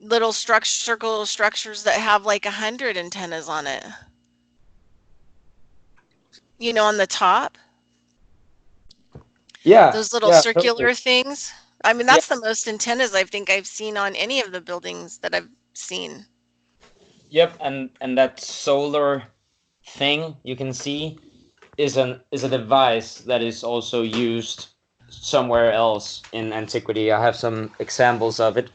little circle structures that have like 100 antennas on it. On the top. Yeah. Those little circular things. I mean, that's the most antennas I think I've seen on any of the buildings that I've seen. Yep, and that solar thing you can see is a device that is also used somewhere else in antiquity. I have some examples of it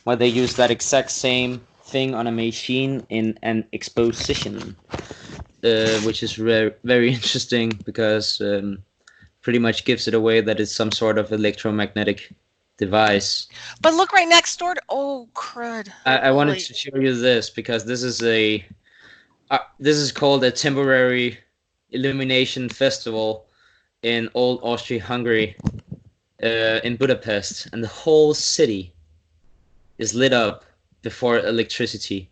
where they use that exact same thing on a machine in an exposition. which is very interesting because pretty much gives it away that it's some sort of electromagnetic device. But look right next door. Oh, crud. I wanted to show you this because this is called a temporary illumination festival in old Austria-Hungary, in Budapest, and the whole city is lit up before electricity.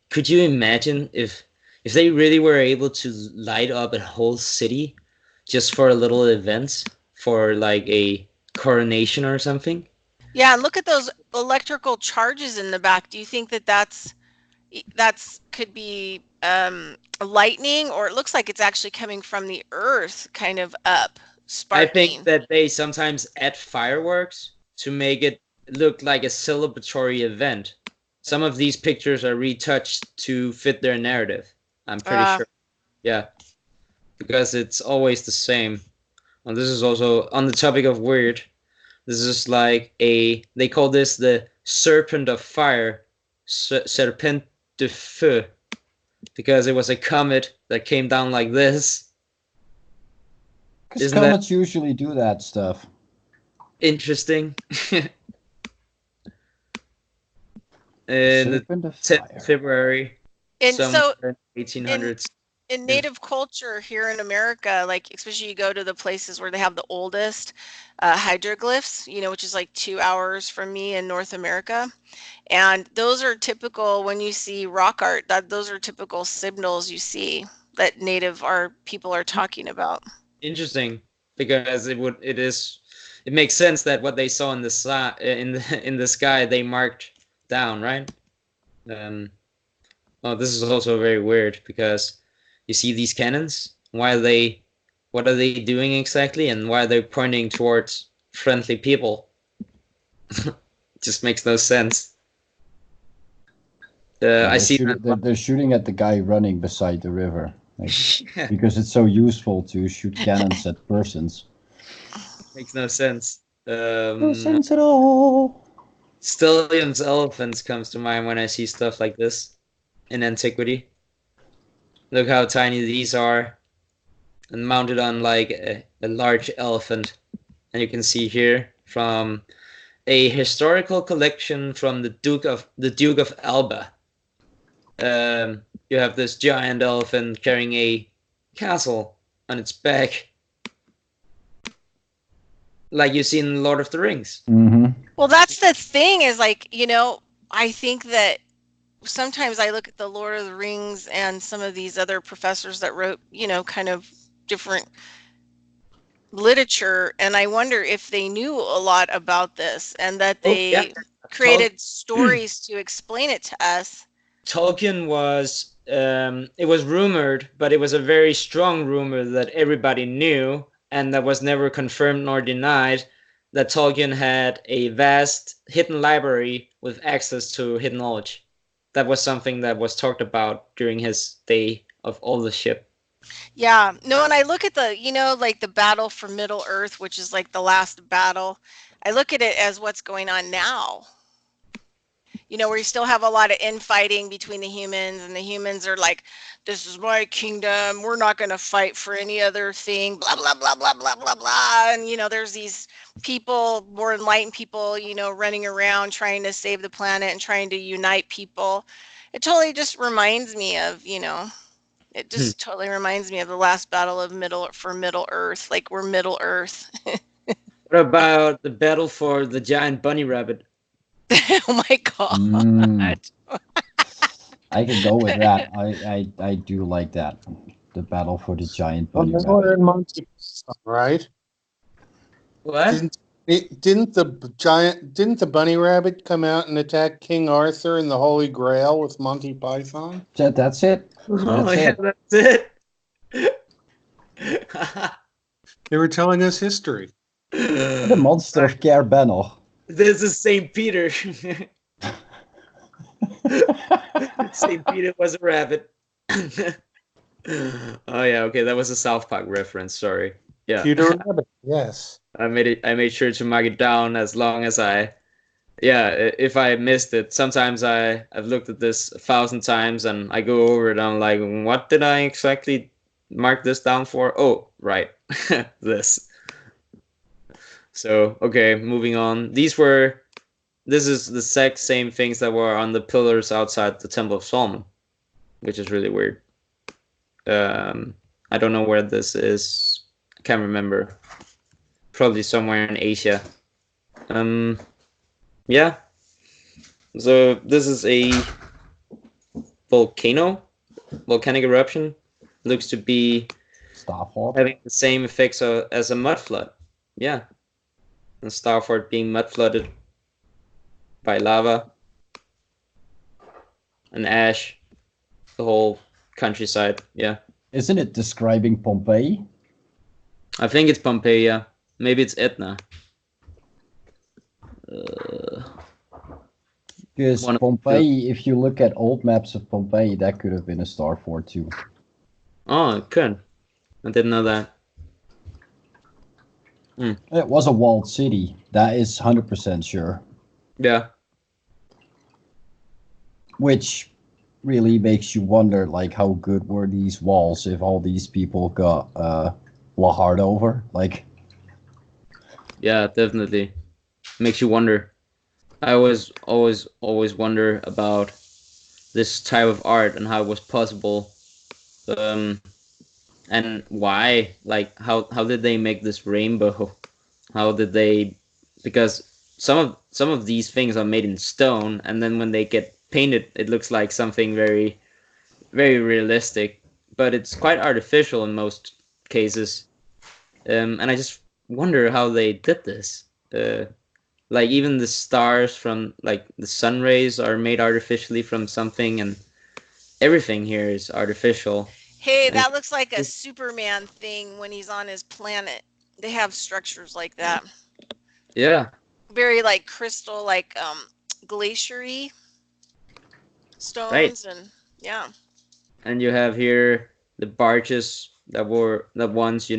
Could you imagine if they really were able to light up a whole city just for a little event, for like a coronation or something? Yeah, and look at those electrical charges in the back. Do you think that that's could be lightning, or it looks like it's actually coming from the earth, kind of up, sparking? I think that they sometimes add fireworks to make it look like a celebratory event. Some of these pictures are retouched to fit their narrative. I'm pretty sure. Yeah, because it's always the same. And this is also on the topic of weird. This is like they call this the serpent of fire, serpent de feu, because it was a comet that came down like this. Because comets usually do that stuff. Interesting. In the 10th of February, and so 1800s. In native culture here in America, like especially you go to the places where they have the oldest hieroglyphs, which is like 2 hours from me in North America, and those are typical when you see rock art. Those are typical signals you see that native people are talking about. Interesting, because it makes sense that what they saw in the sky they marked down, right? This is also very weird because you see these cannons. What are they doing exactly, and why are they pointing towards friendly people? Just makes no sense. I see they're shooting at the guy running beside the river, because it's so useful to shoot cannons at persons. Makes no sense. No sense at all. Stallions, elephants comes to mind when I see stuff like this in antiquity. Look how tiny these are, and mounted on like a large elephant. And you can see here from a historical collection from the Duke of Alba. You have this giant elephant carrying a castle on its back, like you see in Lord of the Rings. Mm-hmm. Well, that's the thing is like, I think that sometimes I look at the Lord of the Rings and some of these other professors that wrote, kind of different literature, and I wonder if they knew a lot about this and that they created stories to explain it to us. Tolkien was, it was rumored, but it was a very strong rumor that everybody knew, and that was never confirmed nor denied, that Tolkien had a vast hidden library with access to hidden knowledge. That was something that was talked about during his day of authorship. Yeah, no, and I look at the, like the battle for Middle Earth, which is like the last battle. I look at it as what's going on now. Where you still have a lot of infighting between the humans, and the humans are like, this is my kingdom, we're not going to fight for any other thing, blah, blah, blah, blah, blah, blah, blah. And, there's these people, more enlightened people, running around trying to save the planet and trying to unite people. It totally just reminds me of, it just totally reminds me of the last battle of Middle Earth. Like, we're Middle Earth. What about the battle for the giant bunny rabbit? Oh my god. I can go with that. I do like that. The battle for the giant bunny rabbit. Right? What? Didn't the bunny rabbit come out and attack King Arthur and the Holy Grail with Monty Python? That's it. That's it. They were telling us history. The monster of Care Benno. This is St. Peter. St. Peter was a rabbit. Oh yeah, okay, that was a South Park reference. Sorry. Yeah. Peter Rabbit. Yes. I made sure to mark it down as long as I Yeah, if I missed it, sometimes I've looked at this 1,000 times and I go over it. I'm like, what did I exactly mark this down for? Oh, right, this. So okay, moving on. This is the exact same things that were on the pillars outside the Temple of Solomon, which is really weird. I don't know where this is. I can't remember. Probably somewhere in Asia. Yeah. So this is a volcanic eruption. Looks to be Starfall. having the same effects as a mud flood. Yeah. And Starford being mud flooded by lava and ash, the whole countryside. Yeah. Isn't it describing Pompeii? I think it's Pompeii. Yeah. Maybe it's Etna. Because One of Pompeii, if you look at old maps of Pompeii, that could have been a star fort too. Oh, it could. I didn't know that. It was a walled city. That is 100% sure. Yeah. Which really makes you wonder, like, how good were these walls if all these people got lahard over? Like, Yeah, definitely. Makes you wonder. I always wonder about this type of art and how it was possible, and why. Like, how did they make this rainbow? How did they? Because some of these things are made in stone, and then when they get painted, it looks like something very, very realistic. But it's quite artificial in most cases, and I just wonder how they did this. Like even the stars from like the sun rays are made artificially from something, and everything here is artificial. Hey, And that looks like a Superman thing when he's on his planet. They have structures like that. yeah, Very like crystal, like glacier-y stones, right. and yeah. And you have here the barges that once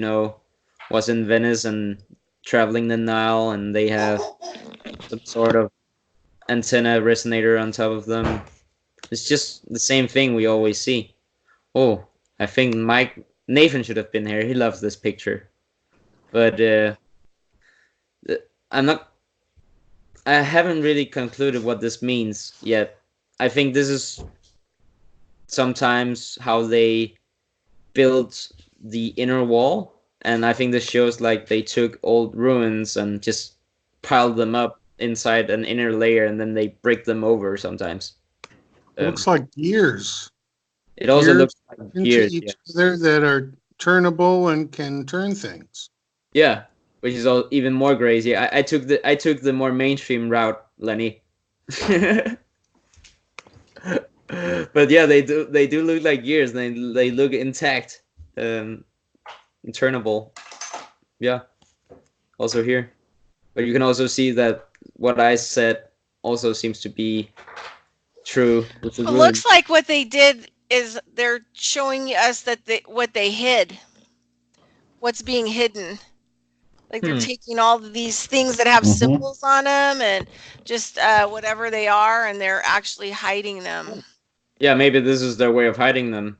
was in Venice and traveling the Nile, and they have some sort of antenna resonator on top of them. It's just the same thing we always see. Oh, I think Nathan should have been here. He loves this picture. But I'm not. I haven't really concluded what this means yet. I think this is sometimes how they built the inner wall, and I think this shows like they took old ruins and just piled them up inside an inner layer, and then they break them over sometimes. Looks like gears. It also Gears looks like into gears. each Yes. other that are turnable and can turn things. Yeah, which is even more crazy. I took the more mainstream route, Lenny. But yeah, they do look like gears. They look intact, turnable. Yeah, also here, but you can also see that what I said also seems to be true. It looks like what they did is they're showing us that what they hid, what's being hidden. Like they're taking all of these things that have symbols on them and just whatever they are, and they're actually hiding them. Yeah, maybe this is their way of hiding them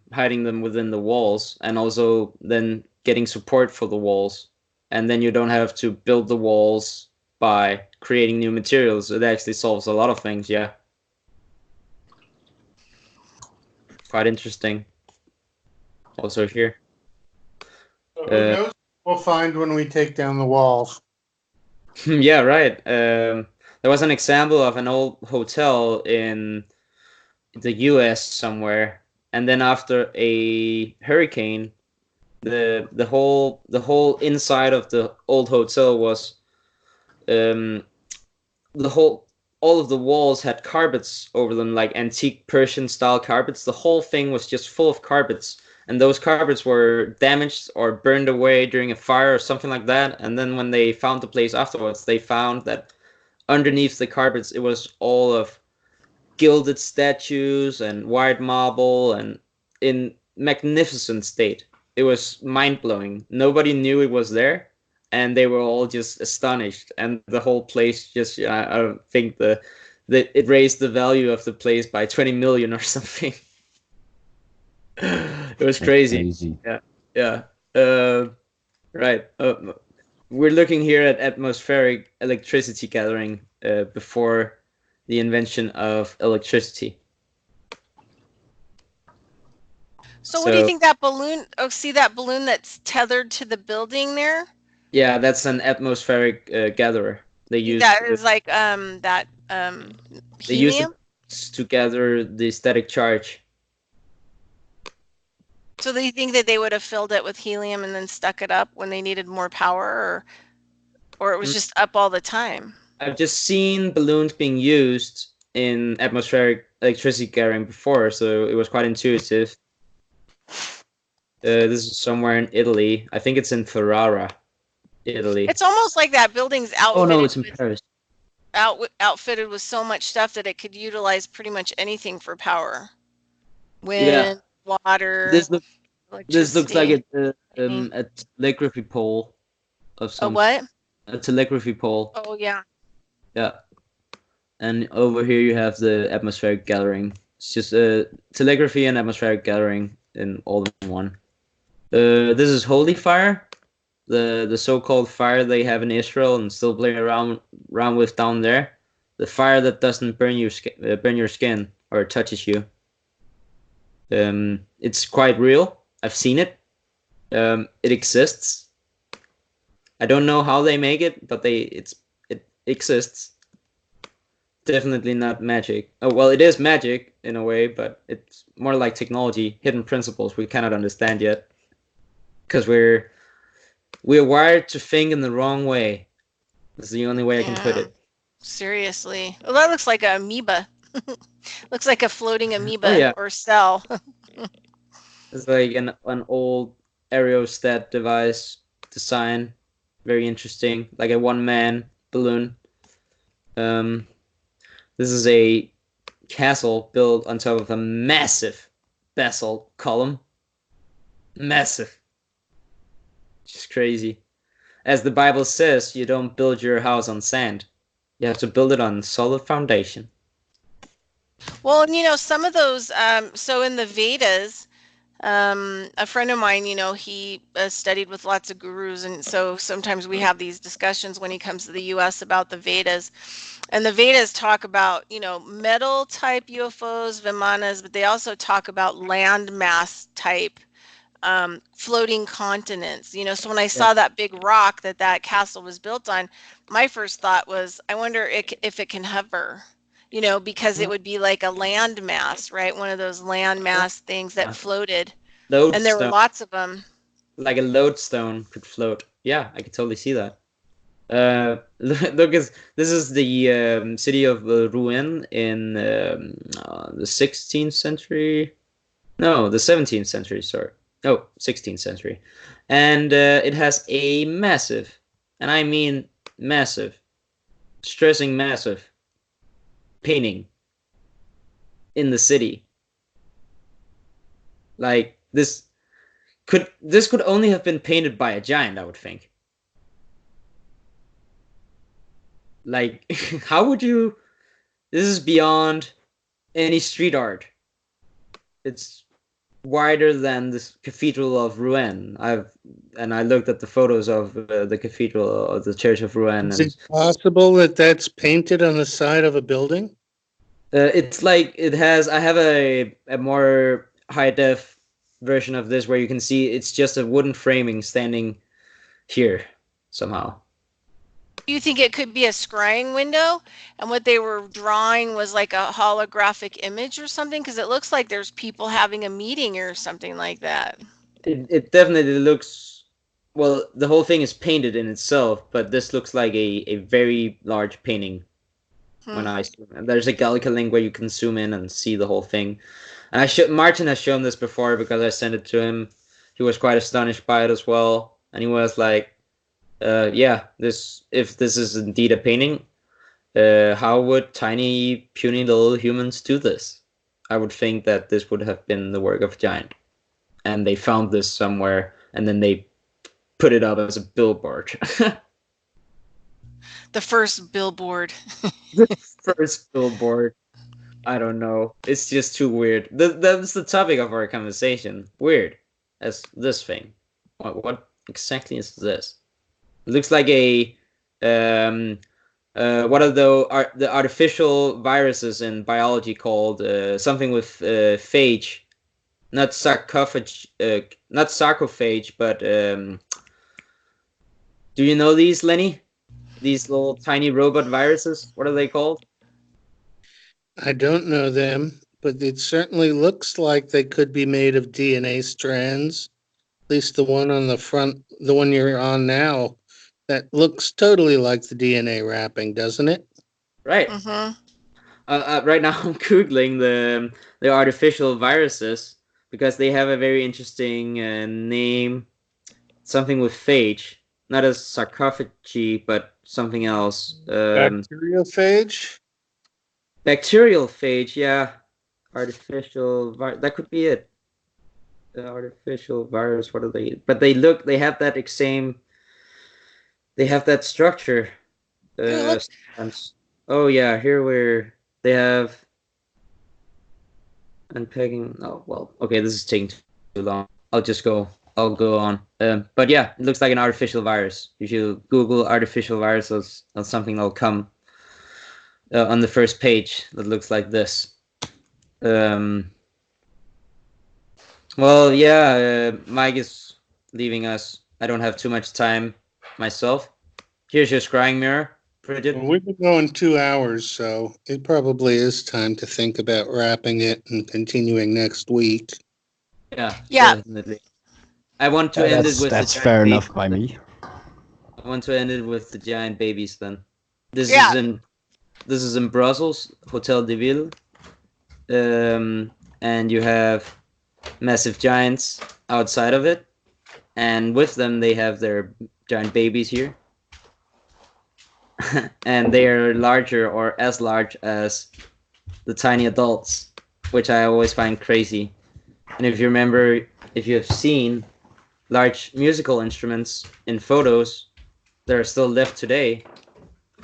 within the walls, and also then getting support for the walls. And then you don't have to build the walls by creating new materials. It actually solves a lot of things, yeah. Quite interesting. Also here. So who knows what we'll find when we take down the walls. Yeah, right. There was an example of an old hotel in the US somewhere, and then after a hurricane, the whole inside of the old hotel was all of the walls had carpets over them, like antique Persian style carpets. The whole thing was just full of carpets, and those carpets were damaged or burned away during a fire or something like that. And then when they found the place afterwards, they found that underneath the carpets it was all of gilded statues and white marble and in magnificent state. It was mind-blowing. Nobody knew it was there, and they were all just astonished, and the whole place just I think that it raised the value of the place by 20 million or something. It was crazy. Yeah. Right. We're looking here at atmospheric electricity gathering before the invention of electricity. So what do you think that balloon? Oh, see that balloon that's tethered to the building there? Yeah, that's an atmospheric gatherer. They use that is like they use helium. it to gather the static charge. So they think that they would have filled it with helium and then stuck it up when they needed more power, or it was just up all the time. I've just seen balloons being used in atmospheric electricity gathering before, so it was quite intuitive. This is somewhere in Italy. I think it's in Ferrara, Italy. It's almost like that building's outfitted. Oh no, it's in Paris. Outfitted with so much stuff that it could utilize pretty much anything for power. Wind, water. This looks like a telegraphy pole of some. A what? A telegraphy pole. Oh yeah. Yeah. And over here you have the atmospheric gathering. It's just telegraphy and atmospheric gathering in all in one. This is holy fire, the so-called fire they have in Israel and still play around with down there. The fire that doesn't burn your skin or touches you. It's quite real. I've seen it. It exists. I don't know how they make it, but it exists. Definitely not magic. Oh well, it is magic in a way, but it's more like technology, hidden principles we cannot understand yet, because we're wired to think in the wrong way. That's the only way I can put it. Seriously. Well, that looks like an amoeba. Looks like a floating amoeba or cell. It's like an old aerostat device design. Very interesting. Like a one-man balloon. This is a castle built on top of a massive basalt column. Massive. Just crazy. As the Bible says, you don't build your house on sand. You have to build it on solid foundation. Well, and some of those, so in the Vedas, a friend of mine, he studied with lots of gurus, and so sometimes we have these discussions when he comes to the U.S. about the Vedas. And the Vedas talk about, metal type UFOs, Vimanas, but they also talk about landmass type floating continents. So when I saw that big rock that castle was built on, my first thought was, I wonder if it can hover, because it would be like a landmass, right? One of those landmass things that floated. And there were lots of them. Like a lodestone could float. Yeah, I could totally see that. Look, this is the city of Rouen in the 16th century. No, the 17th century, sorry. No, 16th century. And it has a massive, and I mean massive, stressing massive, painting in the city. Like this could only have been painted by a giant, I would think. Like, how would you? This is beyond any street art. It's wider than the Cathedral of Rouen. I looked at the photos of the cathedral of the Church of Rouen. Is it possible that that's painted on the side of a building? It's like it has. I have a more high def version of this where you can see it's just a wooden framing standing here somehow. Do you think it could be a scrying window, and what they were drawing was like a holographic image or something? Because it looks like there's people having a meeting or something like that. It definitely looks, well, the whole thing is painted in itself, but this looks like a very large painting. There's a Gallica link where you can zoom in and see the whole thing. And Martin has shown this before because I sent it to him. He was quite astonished by it as well, and he was like, if this is indeed a painting, how would tiny, puny little humans do this? I would think that this would have been the work of a giant. And they found this somewhere, and then they put it up as a billboard. The first billboard. The first billboard. I don't know. It's just too weird. That's the topic of our conversation. Weird. As this thing. What exactly is this? It looks like a what are the artificial viruses in biology called something with phage, not sarcophage, but do you know these, Lenny? These little tiny robot viruses. What are they called? I don't know them, but it certainly looks like they could be made of DNA strands. At least the one on the front, the one you're on now, that looks totally like the DNA wrapping, doesn't it? Right. Mm-hmm. Right now I'm Googling the artificial viruses because they have a very interesting name. Something with phage. Not a sarcophagy, but something else. Bacteriophage? Bacterial phage, yeah. Artificial that could be it. The artificial virus, what are they? But they have that same, they have that structure. Oh yeah, here they have unpegging. Oh well, okay, this is taking too long. I'll go on. But yeah, it looks like an artificial virus. If you Google artificial viruses, something will come on the first page that looks like this. Well, yeah, Mike is leaving us. I don't have too much time myself. Here's your scrying mirror, Bridgette. Well, we've been going 2 hours, so it probably is time to think about wrapping it and continuing next week. Yeah, Yeah. definitely. I want to end it with that's the fair giant enough babies. by me. I want to end it with the giant babies then. This Yeah. is in Brussels, Hotel de Ville. And you have massive giants outside of it, and with them they have their giant babies here. And they are larger or as large as the tiny adults, which I always find crazy. And if you have seen large musical instruments in photos that are still left today,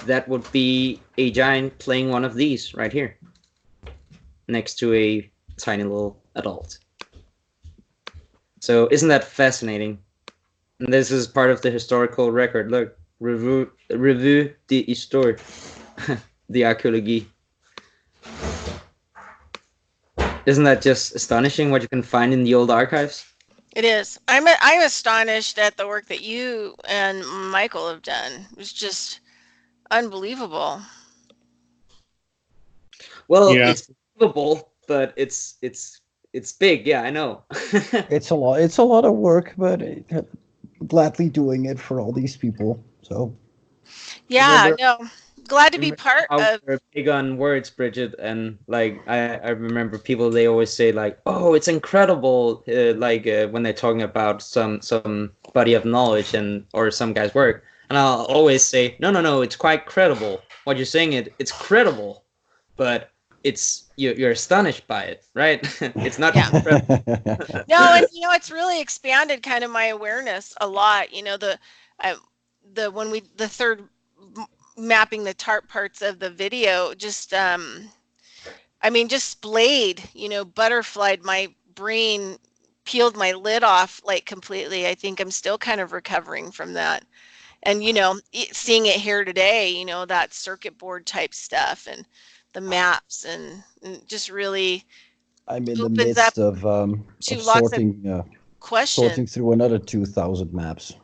that would be a giant playing one of these right here next to a tiny little adult. So isn't that fascinating? And this is part of the historical record. Look, Revue d'Histoire, the archaeologie. Isn't that just astonishing what you can find in the old archives? It is. I'm astonished at the work that you and Michael have done. It's just unbelievable. Well, Yeah. it's believable, but it's big. Yeah, I know. It's a lot. It's a lot of work, but gladly doing it for all these people. So Yeah, Remember- no. Glad to be Remember part how of. we're big on words, Bridgette, and like I remember people, they always say like, "Oh, it's incredible," when they're talking about some body of knowledge or some guy's work, and I'll always say, "No, it's quite credible. What you're saying, it's credible, but you're astonished by it, right? It's not Yeah. credible." No, and it's really expanded kind of my awareness a lot. The third mapping the TARP parts of the video just splayed, butterflied my brain, peeled my lid off like completely. I think I'm still kind of recovering from that. And seeing it here today, that circuit board type stuff and the maps and just really I'm in the opens midst up of lots of questions. sorting through another 2,000 maps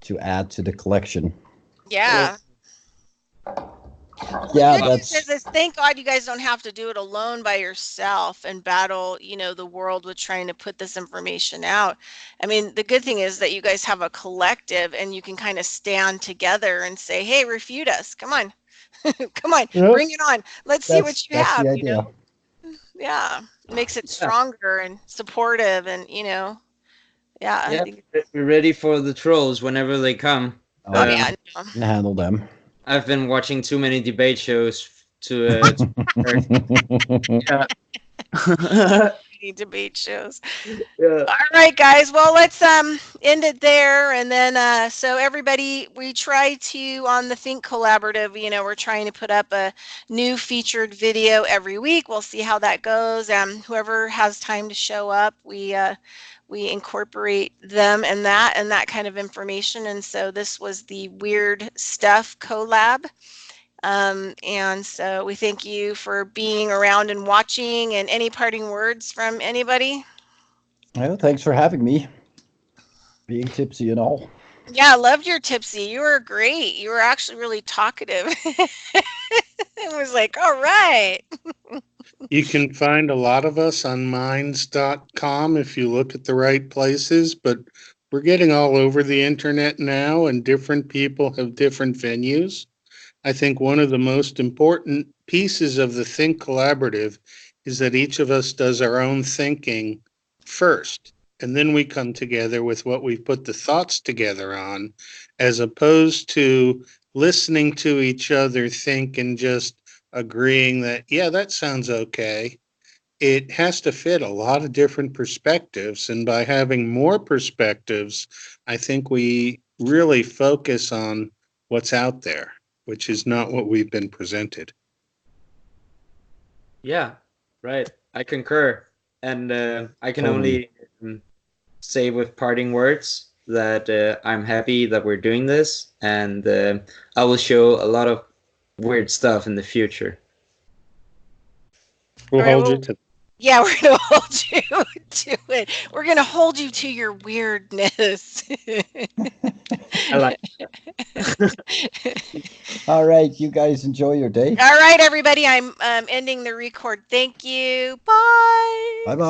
to add to the collection. Yeah. Yeah, The good news that's is thank God you guys don't have to do it alone by yourself and battle, the world with trying to put this information out. I mean, the good thing is that you guys have a collective and you can kind of stand together and say, hey, refute us. Come on. Come on. Yep. Bring it on. Let's see what you that's have. the idea. Yeah. Makes it stronger and supportive and, yeah. I Yeah, think, we're ready for the trolls whenever they come. oh, yeah. No. Can handle them. I've been watching too many debate shows to debate shows. Yeah. All right, guys. Well, let's end it there, and then so everybody, we try to on the Think Collaborative. We're trying to put up a new featured video every week. We'll see how that goes. Whoever has time to show up, we incorporate them and that kind of information. And so this was the Weird Stuff collab. And so we thank you for being around and watching. And any parting words from anybody? Well, thanks for having me. Being tipsy and all. Yeah, I loved your tipsy. You were great. You were actually really talkative. It was like, all right. You can find a lot of us on minds.com if you look at the right places, but we're getting all over the internet now, and different people have different venues. I think one of the most important pieces of the Think Collaborative is that each of us does our own thinking first, and then we come together with what we've put the thoughts together on, as opposed to listening to each other think and just agreeing that, yeah, that sounds okay. It has to fit a lot of different perspectives, and by having more perspectives, I think we really focus on what's out there, which is not what we've been presented. Yeah, right. I concur. And I can Totally. only say with parting words that I'm happy that we're doing this, and I will show a lot of weird stuff in the future. We'll All right, hold well, you to. Yeah, we're going to hold you to it. We're going to hold you to your weirdness. I like All right, you guys enjoy your day. All right, everybody, I'm ending the record. Thank you. Bye. Bye-bye.